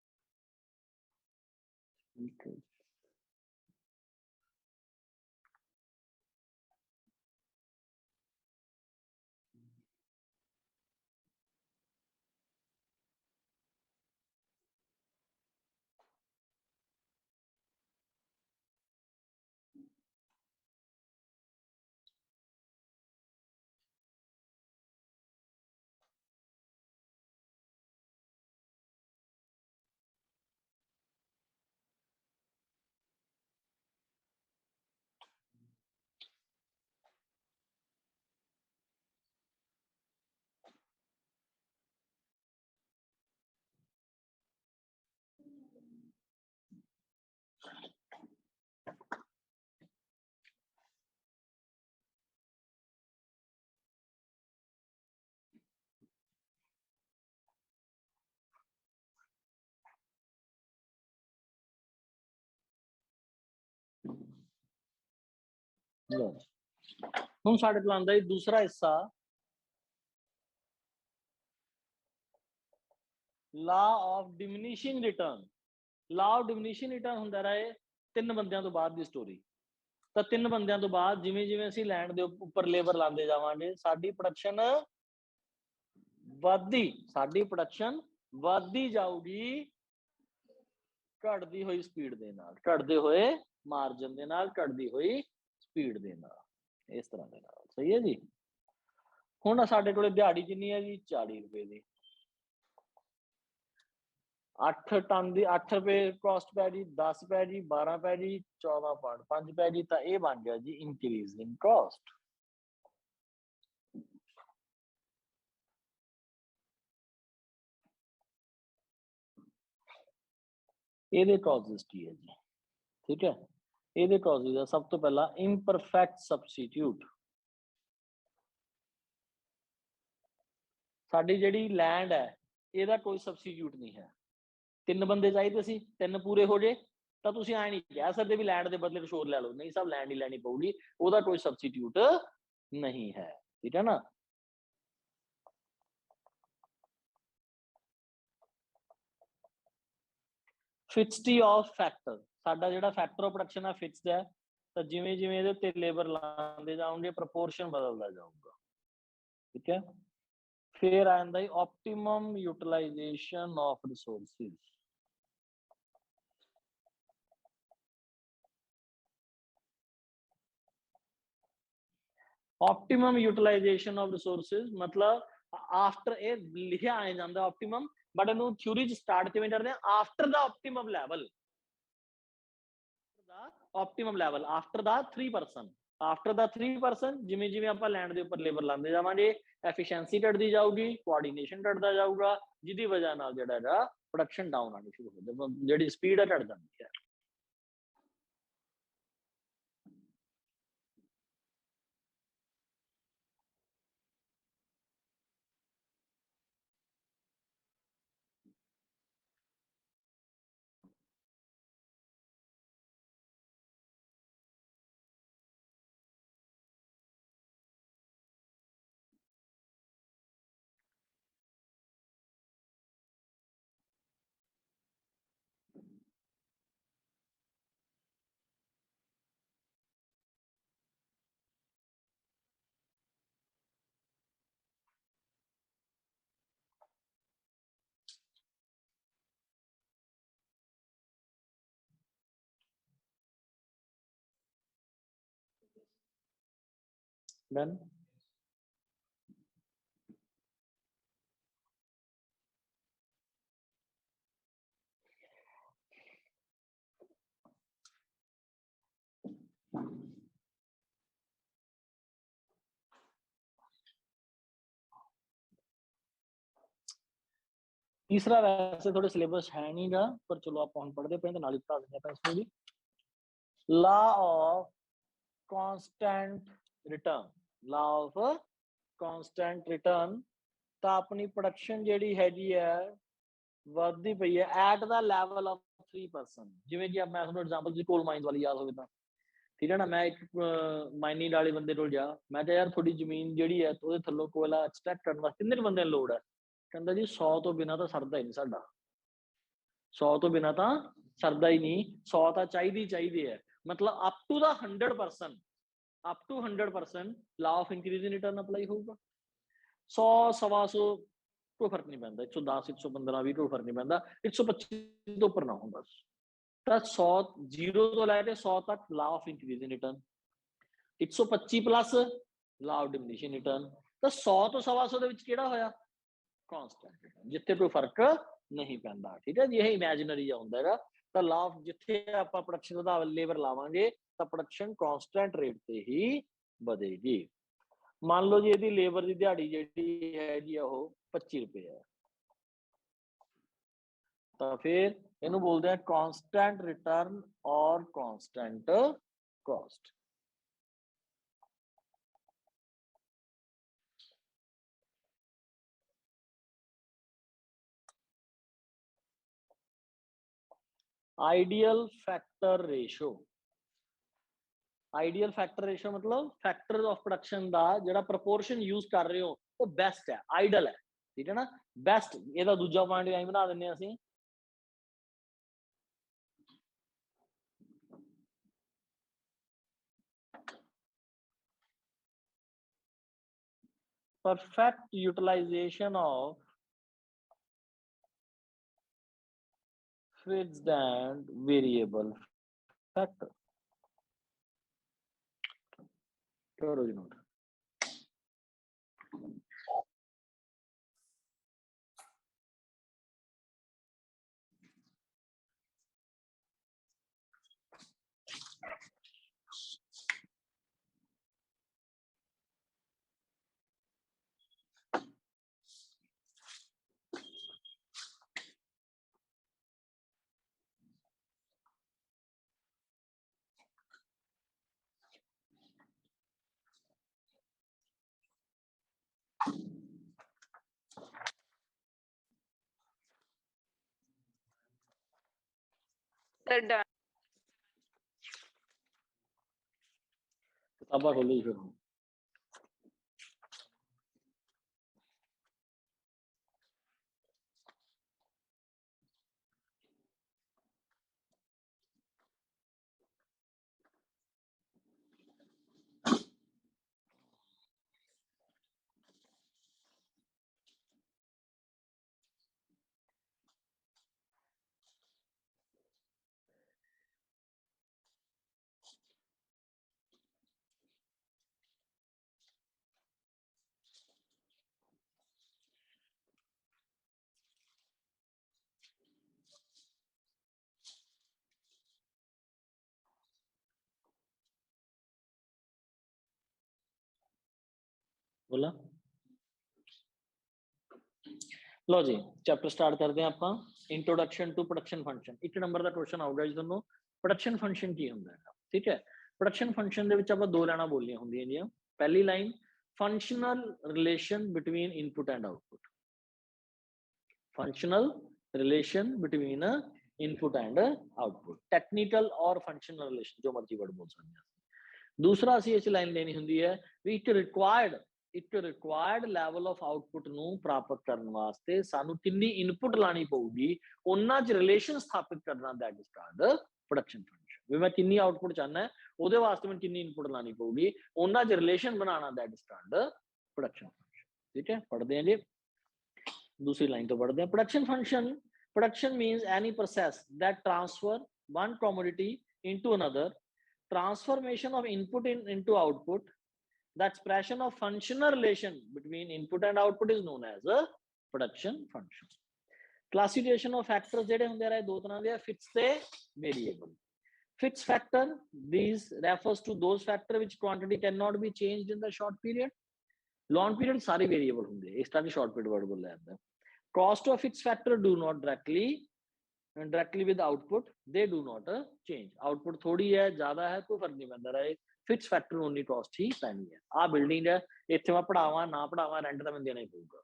ਹੁਣ ਸਾਡੇ ਕੋਲ ਆਉਂਦਾ ਜੀ ਦੂਸਰਾ ਹਿੱਸਾ law of diminishing return. Law of diminishing return ਹੁੰਦਾ ਰਹੇ 3 ਬੰਦਿਆਂ ਤੋਂ ਬਾਅਦ ਦੀ ਸਟੋਰੀ। ਤਾਂ 3 ਬੰਦਿਆਂ ਤੋਂ ਬਾਅਦ ਜਿਵੇਂ ਜਿਵੇਂ ਅਸੀਂ ਲੈਂਡ ਦੇ ਉੱਪਰ ਲੇਬਰ ਲਾਉਂਦੇ ਜਾਵਾਂਗੇ ਸਾਡੀ ਪ੍ਰੋਡਕਸ਼ਨ ਵੱਧਦੀ ਜਾਊਗੀ ਘਟਦੀ ਹੋਈ ਸਪੀਡ ਦੇ ਨਾਲ, ਘਟਦੇ ਹੋਏ ਮਾਰਜਨ ਦੇ ਨਾਲ, ਘਟਦੀ ਹੋਈ ਸਪੀਡ ਦੇ ਨਾਲ, ਇਸ ਤਰ੍ਹਾਂ ਦੇ ਨਾਲ। ਸਹੀ ਹੈ ਜੀ। ਹੁਣ ਸਾਡੇ ਕੋਲੇ ਦਿਹਾੜੀ ਕਿੰਨੀ ਹੈ ਜੀ 40 ਰੁਪਏ ਦੀ। 8 ਟਨ ਦੀ 8 ਰੁਪਏ ਕੋਸਟ ਪੈ ਜੀ, 10 ਪੈ ਜੀ, 12 ਪੈ ਜੀ, 14.5 ਪੈ ਜੀ। ਤਾਂ ਇਹ ਬਣ ਗਿਆ ਜੀ ਇੰਕਰੀਜ਼ ਇਨ ਕੋਸਟ। ਇਹਦੇ ਕੌਜ਼ਸ ਕੀ ਹੈ ਜੀ? ਠੀਕ ਹੈ, ਇਹਦੇ ਕੌਜ਼ਸ ਆ ਸਭ ਤੋਂ ਪਹਿਲਾਂ ਇਮਪਰਫੈਕਟ ਸਬਸਟੀਟਿਊਟ। ਸਾਡੀ ਜਿਹੜੀ ਲੈਂਡ ਹੈ ਇਹਦਾ ਕੋਈ ਸਬਸਟੀਟਿਊਟ ਨਹੀਂ ਹੈ। 3 ਬੰਦੇ ਚਾਹੀਦੇ ਸੀ, 3 ਪੂਰੇ ਹੋ ਜੇ ਤਾਂ ਤੁਸੀਂ ਐ ਨਹੀਂ ਕਹਿ ਸਕਦੇ ਵੀ ਲੈਂਡ ਦੇ ਬਦਲੇ ਕੁਛ ਹੋਰ ਲੈ ਲਓ। ਨਹੀਂ, ਸਭ ਲੈਂਡ ਹੀ ਲੈਣੀ ਪਊਗੀ, ਉਹਦਾ ਕੋਈ ਸਬਸਟੀਟਿਊਟ ਨਹੀਂ ਹੈ। ਠੀਕ ਹੈ ਨਾ। ਫਿਕਸਟੀ ਆਫ ਫੈਕਟਰ, ਸਾਡਾ ਜਿਹੜਾ ਫੈਕਟਰ ਆਫ ਪ੍ਰੋਡਕਸ਼ਨ ਆ ਫਿਕਸਡ ਹੈ। ਤਾਂ ਜਿਵੇਂ ਜਿਵੇਂ ਇਹਦੇ ਉੱਤੇ ਲੇਬਰ ਲਾਉਂਦੇ ਜਾਓਗੇ ਪ੍ਰਪੋਰਸ਼ਨ ਬਦਲਦਾ ਜਾਊਗਾ। ਠੀਕ ਹੈ। ਫਿਰ ਆ ਜਾਂਦਾ optimum utilisation of resources. Optimum utilisation of resources मतलब आफ्टर ए लिखा आ जाता ऑप्टिमम, बट इनू थ्योरी च स्टार्ट किवें करदे हैं after the optimum level. Optimum level after the 3%, after the 3% जिवें जिवें आपां लैंड दे उपर लेबर लांदे जावांगे एफिशिएंसी घटदी जाऊगी, कोआर्डिनेशन घटदा जाऊगा, जिहदी वजह नाल जिहड़ा प्रोडक्शन डाउन आनी शुरू हो जाए, जिहड़ी स्पीड है घट जाती है। Done. तीसरा वैसे थोड़े सिलेबस है नहीं गा, पर चलो आप हम पढ़ते पे नाल पढ़ा देंगे इसमें भी। Law of constant return, law of constant return. तो अपनी प्रोडक्शन जिहड़ी हैगी है वधदी पई है एट द लैवल ऑफ 3%। जिवें कि मैं तुहानूं एग्जांपल जी कोल माइंस वाली याद होवे तां ठीक है ना। मैं एक माइनिंग वाले बंदे कोल गया, मैं कहा यार थोड़ी जमीन जिहड़ी है ਉਹਦੇ ਥੱਲੋਂ कोयला एक्सट्रैक्ट करने वास्ते कितने बंदे की लोड़ है? कहता जी 100 तो बिना तो सरदा ही नहीं साडा, 100 तो बिना तो सरदा ही नहीं, 100 तो चाहिए है। मतलब up to the 100%, up to 100% law of increase in return apply होगा। 100 125 कोई फर्क नहीं पैंदा, 110 115 20 कोई फर्क नहीं पैंदा, 125 तो उपर ना हो बस। तो 100 0 तो लैके 100 तक law of increase in return, 125 plus law of diminishing return. तो 100 तो 125 ਦੇ ਵਿੱਚ ਕਿਹੜਾ ਹੋਇਆ कांस्टेंट रिटर्न, जिथे कोई फर्क नहीं पैंदा। ठीक है जी, यह इमेजिनरी होंदा है। तो लॉ ऑफ जिथे आपां प्रोडक्शन दा लेबर लावांगे तो प्रोडक्शन कांस्टेंट रेट ते ही बढ़ेगी। मान लो जी इहदी लेबर की दिहाड़ी जिहड़ी है जी ओह 25 रुपए है, तो फिर इहनूं बोलदे हैं कांस्टेंट रिटर्न और constant cost. Ideal factor ratio, ideal factor ratio मतलब फैक्टर ऑफ प्रोडक्शन का जिहड़ा प्रपोर्शन यूज कर रहे हो वो बेस्ट है, आइडल है। ठीक है ना। बेस्ट ਇਹਦਾ ਦੂਜਾ पॉइंट भी बना ਦਿੰਨੇ ਅਸੀਂ perfect utilization of fixed and variable factor करो जी नोट सर डन किताबा खोलो फिर बोला लो जी चैप्टर स्टार्ट करते हैं ਆਪਾਂ इंट्रोडक्शन टू प्रोडक्शन फंक्शन एक नंबर ਦਾ क्वेश्चन ਆਊਗਾ ਜੀ ਤੁਹਾਨੂੰ प्रोडक्शन फंक्शन ਕੀ ਹੁੰਦਾ ਹੈ ठीक है प्रोडक्शन फंक्शन ਦੇ ਵਿੱਚ ਆਪਾਂ ਦੋ ਲਾਈਨਾਂ ਬੋਲੀਆਂ ਹੁੰਦੀਆਂ ਜੀ ਪਹਿਲੀ line functional relation between input and output functional relation between input and output technical और फंक्शनल रिलेशन जो मर्जी वर्ड बोल सकते हैं दूसरा ਅਸੀਂ ਇਸ ਲਾਈਨ ਲੈਣੀ ਹੁੰਦੀ ਹੈ ਵੀ ਇੱਕ ਰਿਕੁਆਇਰਡ ਲੈਵਲ ਆਫ ਆਊਟਪੁੱਟ ਨੂੰ ਪ੍ਰਾਪਤ ਕਰਨ ਵਾਸਤੇ ਸਾਨੂੰ ਕਿੰਨੀ ਇਨਪੁਟ ਲਾਣੀ ਪਊਗੀ ਉਹਨਾਂ 'ਚ ਰਿਲੇਸ਼ਨ ਸਥਾਪਿਤ ਕਰਨਾ that is called production function ਵੀ ਮੈਂ ਕਿੰਨੀ ਆਊਟਪੁੱਟ ਚਾਹਨਾ ਉਹਦੇ ਵਾਸਤੇ ਮੈਨੂੰ ਕਿੰਨੀ ਇਨਪੁਟ ਲਾਣੀ ਪਊਗੀ ਉਹਨਾਂ 'ਚ ਰਿਲੇਸ਼ਨ ਬਣਾਉਣਾ that is called production function ठीक है पढ़ते हैं जी दूसरी लाइन तो पढ़ते हैं production means any process that transfer one commodity into another transformation of input into output the expression of functional relation between input and output is known as a production function classification of factors ਜਿਹੜੇ ਹੁੰਦੇ ਰਹੇ ਦੋ ਤਰ੍ਹਾਂ ਦੇ ਆ fixed ਤੇ variable fixed factor these refers to those factor which quantity cannot be changed in the short period long period ਸਾਰੇ variable ਹੁੰਦੇ ਇਸ ਤਰ੍ਹਾਂ ਦੀ short period word ਬੋਲਿਆ ਜਾਂਦਾ cost of fixed factor do not directly with output they do not change output ਥੋੜੀ ਹੈ ਜ਼ਿਆਦਾ ਹੈ ਕੋਈ ਫਰਕ ਨਹੀਂ ਪੈਂਦਾ ਰਹੇ फिक्स फैक्टर ओनली कॉस्ट ही पैनी है आ बिल्डिंग है इत्थे मैं पढ़ावा ना पढ़ावा रेंट तो मैं देना ही पड़ेगा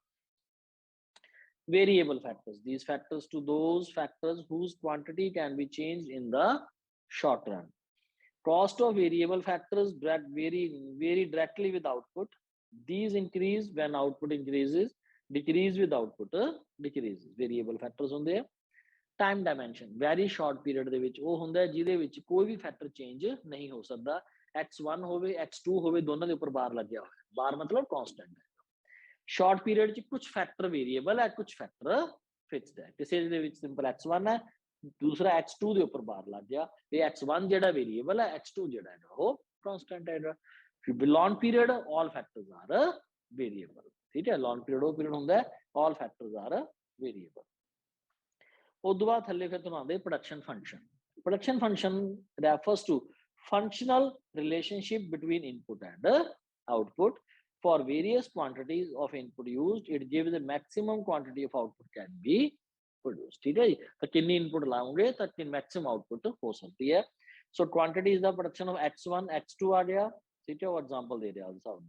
variable factors these factors to those factors whose quantity can be changed in the short run cost of variable factors vary directly with output these increase when output increases decrease with output decreases variable factors ਹੁੰਦੇ ਆ time dimension very short period ਦੇ ਵਿੱਚ ਉਹ ਹੁੰਦਾ ਜਿਹਦੇ ਵਿੱਚ ਕੋਈ ਵੀ factor change ਨਹੀਂ ਹੋ ਸਕਦਾ x1 ਹੋਵੇ x2 ਹੋਵੇ ਦੋਨਾਂ ਦੇ ਉੱਪਰ ਬਾਰ ਲੱਗਿਆ ਹੋਇਆ ਬਾਰ ਮਤਲਬ ਕਾਂਸਟੈਂਟ ਹੈ ਸ਼ਾਰਟ ਪੀਰੀਅਡ 'ਚ ਕੁਝ ਫੈਕਟਰ ਵੇਰੀਏਬਲ ਹੈ ਕੁਝ ਫੈਕਟਰ ਫਿਕਸਡ ਹੈ ਕਿਸੇ ਦੇ ਵਿੱਚ ਸਿੰਪਲ x1 ਹੈ ਦੂਸਰਾ x2 ਦੇ ਉੱਪਰ ਬਾਰ ਲੱਗ ਗਿਆ ਤੇ x1 ਜਿਹੜਾ ਵੇਰੀਏਬਲ ਹੈ x2 ਜਿਹੜਾ ਹੈ ਉਹ ਕਾਂਸਟੈਂਟ ਹੈ ਫਿਰ ਲੌਂਗ ਪੀਰੀਅਡ ਆਲ ਫੈਕਟਰਸ ਆਰ ਵੇਰੀਏਬਲ ਠੀਕ ਹੈ ਲੌਂਗ ਪੀਰੀਅਡ ਉਹ ਪੀਰੀਅਡ ਹੁੰਦਾ ਹੈ ਆਲ ਫੈਕਟਰਸ ਆਰ ਵੇਰੀਏਬਲ उस बाद थले फिर तुम आते production function refers to functional relationship between input and output for various quantities of input used it gives the maximum quantity of output can be produced ठीक है जी तो कितनी इनपुट लाओगे तो मैक्सिमम आउटपुट हो सकती है so quantity is the production of x1 x2 आ गया ठीक है वो एग्जांपल दे रहा है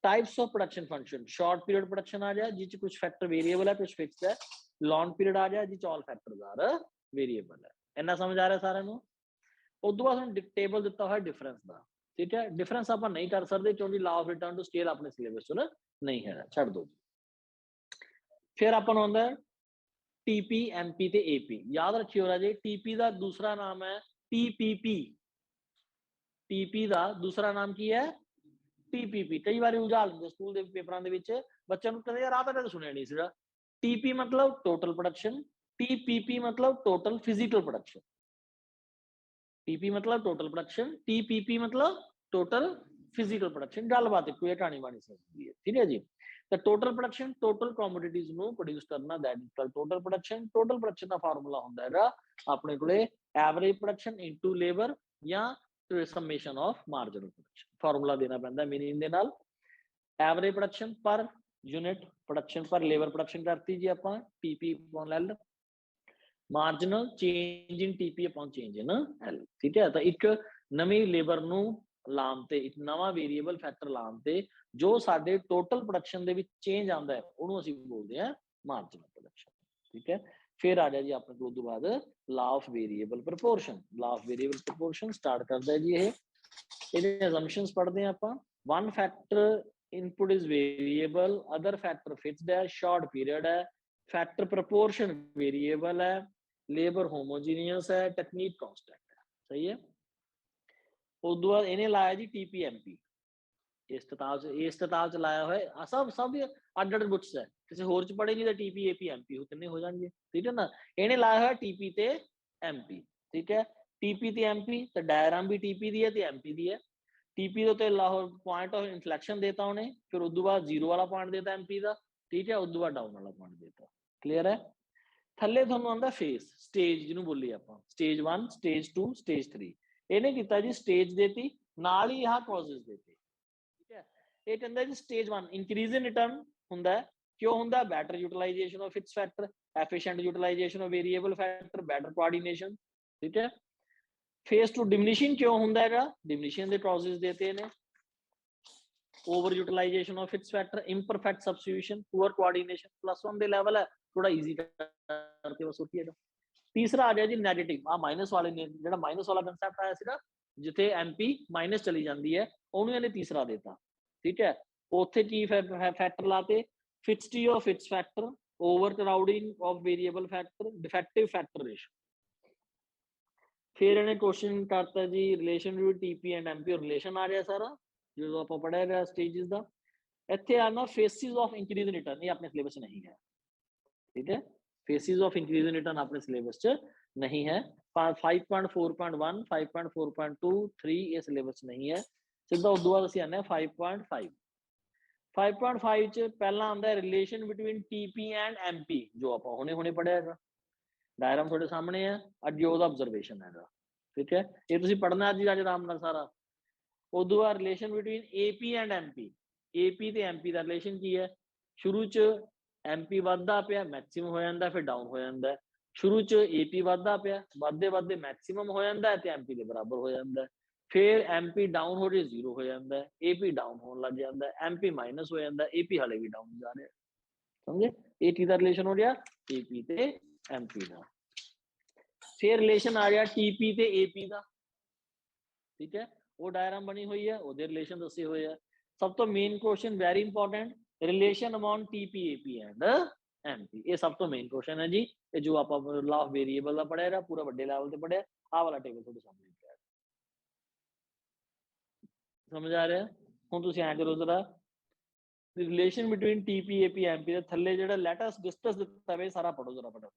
types of production function short period production आ गया जिस कुछ फैक्टर वेरिएबल है कुछ फिक्स्ड है लॉन्ग पीरियड आ गया जी ऑल फैक्टर्स आर वेरिएबल है इन्ना समझ आ रहा है सारे ਨੂੰ ਉਸ ਤੋਂ ਬਾਅਦ ਹੁਣ ਟੇਬਲ ਦਿੱਤਾ ਹੋਇਆ ਡਿਫਰੈਂਸ ਦਾ ਠੀਕ ਹੈ ਡਿਫਰੈਂਸ ਆਪਾਂ ਨਹੀਂ ਕਰ ਸਕਦੇ ਕਿਉਂਕਿ law of return to scale ਆਪਣੇ ਸਿਲੇਬਸ 'ਚ ਨਹੀਂ ਹੈ ਛੱਡ ਦਿਓ फिर अपन आंदा टीपी एमपी ते एपी। याद रखियो राजे, टीपी का दूसरा नाम है टीपीपी। टीपी का दूसरा नाम की है टीपीपी। कई बार उलझा लेंगे स्कूल के पेपरों के विच, बच्चों को कहते यार आ तो सुनिया नहीं सीगा। टीपी मतलब टोटल प्रोडक्शन, टीपीपी मतलब टोटल फिजिकल प्रोडक्शन। टीपी मतलब टोटल प्रोडक्शन, टीपीपी मतलब टोटल फिजिकल प्रोडक्शन। गलबात कोई टाणी बाणी सकती है, ठीक है जी। तो टोटल प्रोडक्शन टोटल कमोडिटीज नु प्रोड्यूस करना, that is called total production. Total production का फार्मूला होंदा हैगा अपने कोले एवरेज प्रोडक्शन इनटू लेबर या summation of marginal production. Formula देना पैंदा मीनिंग दे नाल। Average production per unit production पर लेबर प्रोडक्शन करती जी आपां TP upon L. Marginal change in TP upon change in L, ठीक है। तो एक नवी लेबर नू लाम ते एक नवा वेरीएबल फैक्टर लाम ते जो साडे टोटल प्रोडक्शन दे विच चेंज आंदा है उहनू असीं बोलदे हैं मार्जिनल प्रोडक्शन, ठीक है। फिर आ जाए जी अपने को उस बाद law of variable proportion. Law of variable proportion start करता है जी ये असम्पशंस पढ़ते हैं आपां। One factor input is variable, other factor fixed है, शॉर्ट पीरियड है, फैक्टर प्रपोर्शन वेरिएबल है, लेबर होमोजीनियस है, टेक्निक कांस्टेंट है, सही है। उस बाद इन्हें लाया जी टीपीएमपी। इस किताब च लाया है सब सब अड अड बुक्स है, किसी होर च पढ़े नहीं तो टीपी एपी एमपी हो कितने हो जाएंगे, ठीक है ना। इन्हें लाया है टीपी ते एमपी, ठीक है। टीपी ते एमपी तो डायग्राम भी टीपी दी है ते एमपी दी है। टीपी तो लाहौर पॉइंट ऑफ इन्फ्लैक्शन देता उन्हें, फिर उस बाद जीरो वाला पॉइंट देता एमपी का, ठीक है। उस बाद डाउन वाला पॉइंट देता, क्लियर है। थल्ले ਤੁਹਾਨੂੰ ਆਂਦਾ ਫੇਸ ਸਟੇਜ ਜਿਹਨੂੰ ਬੋਲੀ ਆਪਾਂ ਸਟੇਜ 1 ਸਟੇਜ 2 ਸਟੇਜ 3। ਇਹਨੇ ਕੀਤਾ ਜੀ ਸਟੇਜ ਦੇਤੀ ਨਾਲ ਹੀ ਆਹ ਕੌਜ਼ਸ ਦੇਤੇ, ਠੀਕ ਹੈ। ਇਹ ਕਹਿੰਦਾ ਜੀ ਸਟੇਜ 1 ਇੰਕਰੀਜ਼ ਇਨ ਰਿਟਰਨ ਹੁੰਦਾ ਹੈ, ਕਿਉਂ ਹੁੰਦਾ? Better utilisation of fix factor, efficient utilisation of variable factor, better coordination, ठीक है। फेज 2 डिमिनिशिंग क्यों होंदा हैगा? डिमिनिशिंग दे कॉजेस देते ने, over utilisation of fix factor, imperfect substitution, poor coordination. +1 दे लेवल है थोड़ा इजी करते बस होती है। तीसरा आ गया जी नेगेटिव, आ माइनस वाले ने जेड़ा माइनस वाला कंसेप्ट आया सीगा जिथे एमपी माइनस चली जाती है उन्होंने इन्हें तीसरा देता, ठीक है। उत्थे की फैक्टर लाते fixity of fix factor, overcrowding of variable factor, defective factor ratio. फिर इन्हें क्वेश्चन करता जी relation between TP and MP, relation आ रहा सारा जो आप पढ़ा रहा स्टेजेस का। इत्थे आना faces of increase in return, ये अपने सिलेबस नहीं है, ठीक है। Faces of increase in return अपने सिलेबस च नहीं है। 5.4.1 5.4.2 3 ये सिलेबस नहीं है। सीधा उस बाद असीं आने 5.5 5.5 च पहला आंदा है relation between TP and MP, जो आप हुणे हुणे पढ़िया है। डायग्राम थोड़े सामने है, अगे ਉਹਦਾ ऑब्जर्वेशन है, ठीक है। ये तुसीं पढ़ना अज आराम नाल सारा। उस बाद relation between AP and MP, AP ते एमपी का रिलेशन की है? शुरू च एमपी वधदा पिया मैक्सिमम हो जाता, फिर डाउन हो जाता है। शुरू च एपी वधदा पिया वधदे वधदे मैक्सिमम हो जाता है तो एमपी के बराबर हो जाता है, फिर एमपी डाउन हो जाए जीरो हो जाता है, एपी डाउन होने लग जाता है, एमपी माइनस हो जाता है, एपी हाले भी डाउन जा रहा है, समझे। एपी का रिलेशन हो गया एपी ते एमपी का। फिर रिलेशन आ गया टीपी ते एपी का, ठीक है। वो डायग्राम बनी हुई है, वो रिलेशन दसे हुए है। सब तो main question very important, relation among TP AP and MP, ये सब तो मेन क्वेश्चन है जी। ये जो आप लॉ ऑफ वेरिएबल का पढ़िया पूरा बड़े लेवल पे पढ़िया, आ वाला टेबल थोड़े सामने पिया, समझ आ रहा है। हुण तुसीं ऐ करो जरा relation between TP AP MP दे थल्ले जिहड़ा लेटेस्ट डिस्कस दिता है सारा पढ़ो जरा फटाफट।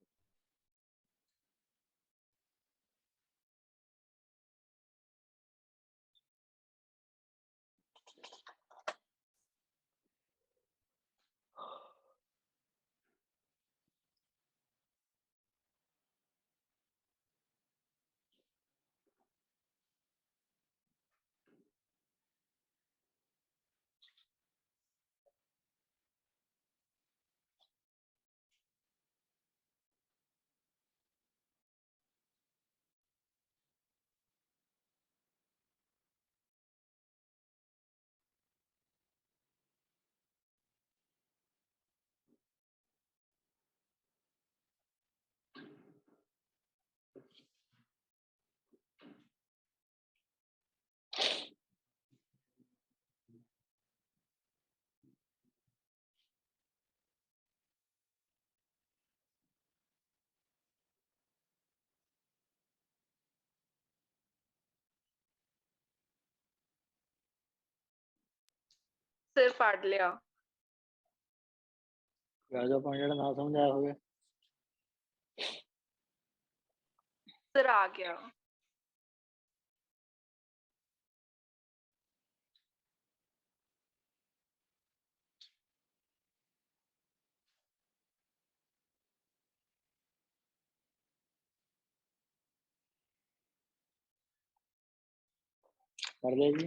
सिर फाड़ लिया। राजा पॉइंट जेड़ा ना समझ आया होगा। सिर आ गया। कर लिया जी।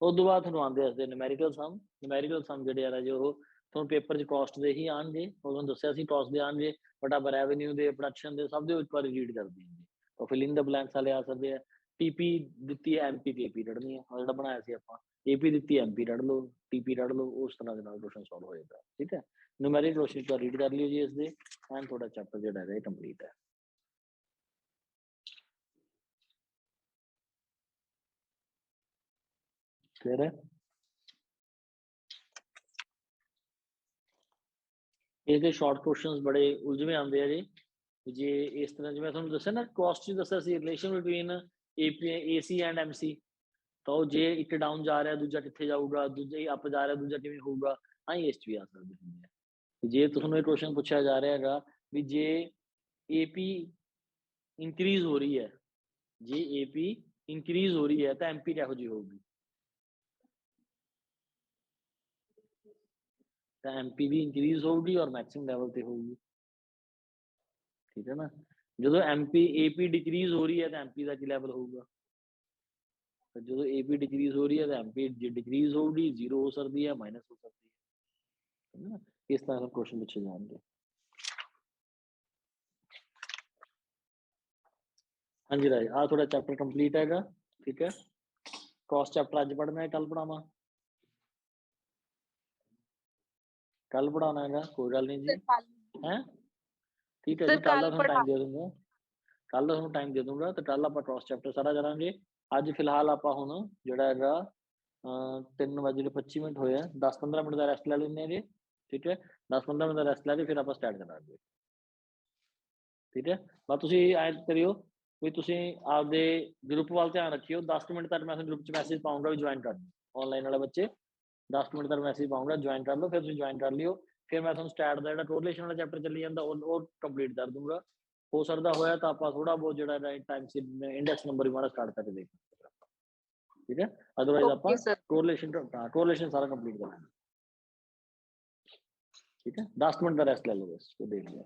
उस तो बाद ਤੁਹਾਨੂੰ ਆਂਦੇ ਦੱਸਦੇ numerical sum ਜਿਹੜੇ ਆ ਰਾਜੇ ਉਹ ਤੁਹਾਨੂੰ ਪੇਪਰ 'ਚ ਕੋਸਟ ਦੇ ਹੀ ਆਣਗੇ। ਤੁਹਾਨੂੰ ਦੱਸਿਆ ਸੀ ਕੋਸਟ ਦੇ ਆਣਗੇ, ਬਟ ਆਪਾਂ ਰੈਵਨਿਊ ਦੇ, ਪ੍ਰੋਡਕਸ਼ਨ ਦੇ, ਸਭ ਦੇ ਇੱਕ ਵਾਰੀ ਰੀਡ ਕਰਦੇ ਹਾਂ ਜੀ। ਉਹ ਫਿਲ ਇਨ ਦ ਬਲੈਂਕਸ ਵਾਲੇ ਆ ਸਕਦੇ ਆ। ਟੀਪੀ ਦਿੱਤੀ ਹੈ, ਐਮਪੀ ਤੇ ਏਪੀ ਕੱਢਣੀ ਹੈ, ਉਹ ਜਿਹੜਾ ਬਣਾਇਆ ਸੀ ਆਪਾਂ। ਏਪੀ ਦਿੱਤੀ, ਐਮਪੀ ਕੱਢ ਲਓ, ਟੀਪੀ ਕੱਢ ਲਓ, ਉਸ ਤਰ੍ਹਾਂ ਦੇ ਨਾਲ ਕੁਐਸਚਨ ਸੋਲਵ ਹੋ ਜਾਂਦਾ। ਠੀਕ ਹੈ, numerical ਕੁਐਸਚਨ ਇੱਕ ਵਾਰ ਰੀਡ ਕਰ ਲਿਓ ਜੀ ਇਸ ਦੇ, ਐਂਡ ਤੁਹਾਡਾ ਚੈਪਟਰ ਜਿਹੜਾ ਹੈਗਾ ਇਹ ਕੰਪਲੀਟ ਹੈ। क्लियर है? ਇਹਦੇ ਸ਼ਾਰਟ ਕੁਐਸਚਨਸ ਬੜੇ ਉਲਝਵੇਂ ਆਉਂਦੇ ਆ ਜੀ। ਜੇ ਇਸ ਤਰ੍ਹਾਂ ਜਿਵੇਂ ਤੁਹਾਨੂੰ ਦੱਸਿਆ ਨਾ, ਕੋਸਟ 'ਚ ਦੱਸਿਆ ਸੀ relation between AP AC and MC, ਤਾਂ ਉਹ ਜੇ ਇੱਕ ਡਾਊਨ ਜਾ ਰਿਹਾ ਦੂਜਾ ਕਿੱਥੇ ਜਾਊਗਾ, ਦੂਜਾ ਹੀ ਅਪ ਜਾ ਰਿਹਾ ਦੂਜਾ ਕਿਵੇਂ ਹੋਊਗਾ, ਆਈ ਇਸ 'ਚ ਵੀ ਆ ਸਕਦੇ ਹੁੰਦੇ ਆ। ਜੇ ਤੁਹਾਨੂੰ ਇਹ ਕੁਐਸਚਨ ਪੁੱਛਿਆ ਜਾ ਰਿਹਾ ਹੈਗਾ ਵੀ ਜੇ ਏਪੀ ਇੰਕਰੀਜ਼ ਹੋ ਰਹੀ ਹੈ, ਜੇ ਏਪੀ ਇੰਕਰੀਜ਼ ਹੋ ਰਹੀ ਹੈ ਤਾਂ ਐਮਪੀ ਕਿਹੋ ਜਿਹੀ ਹੋਊਗੀ, ਤਾਂ ਐਮਪੀ ਵੀ ਇੰਕਰੀਜ਼ ਹੋਊਗੀ ਔਰ ਮੈਕਸਿਮਮ ਲੈਵਲ ਤੇ ਹੋਊਗੀ। ਠੀਕ ਹੈ ਨਾ, ਜਦੋਂ ਐਮਪੀ ਏਪੀ ਡਿਕਰੀਜ਼ ਹੋ ਰਹੀ ਹੈ ਤਾਂ ਐਮਪੀ ਦਾ ਕੀ ਲੈਵਲ ਹੋਊਗਾ, ਤਾਂ ਜਦੋਂ ਏਪੀ ਡਿਕਰੀਜ਼ ਹੋ ਰਹੀ ਹੈ ਤਾਂ ਐਮਪੀ ਜੇ ਡਿਕਰੀਜ਼ ਹੋਊਗੀ ਜ਼ੀਰੋ ਹੋ ਸਕਦੀ ਹੈ, ਮਾਈਨਸ ਹੋ ਸਕਦੀ ਹੈ ਨਾ। ਇਸ ਤਰ੍ਹਾਂ ਦੇ ਕੁਐਸਚਨ ਪੁੱਛੇ ਜਾਣਗੇ। ਹਾਂਜੀ ਰਾਜ, ਆ ਥੋੜਾ ਚੈप्टर कंप्लीट हैगा। ठीक है, क्रॉस चैप्टर अज पढ़ना है, कल पढ़ावा, कल पढ़ाना है, कोई गल नहीं जी है। ठीक है जी, कल का थोड़ा टाइम दे दूंगा, कल का टाइम दे दूंगा, तो कल आप क्रॉस चैप्टर सारा करांगे। अज फिलहाल आप हुण जिहड़ा हैगा 3:25 होए, 10-15 मिनट का रेस्ट ले लेंगे जी। ठीक है, 10-15 मिनट का रेस्ट लैके फिर आप स्टार्ट करांगे। ठीक है, बस तुसीं ऐ करियो भी तुसीं आपदे ग्रुप वाल ध्यान रखियो। 10 मिनट तक मैं ग्रुप च मैसेज पाऊंगा भी ज्वाइन कर लो ऑनलाइन वाले बच्चे, 10 मिनट तक मैसेज पाऊंगा ज्वाइन कर लो, फिर तुसीं ज्वाइन कर लियो। फिर मैं तुहानूं स्टैट दा जिहड़ा कोरिलेशन वाला चैप्टर चली जांदा ਉਹ कंप्लीट कर दूंगा। हो सकदा होया तो आपां थोड़ा बहुत जिहड़ा टाइम से इंडेक्स नंबर भी माड़ा स्टार्ट करके देख। ठीक है, अदरवाइज आपां कोरिलेशन सारा कंप्लीट कर लेंगे। ठीक है, 10 मिनट का रेस्ट ले लो बस, तो देख लिया।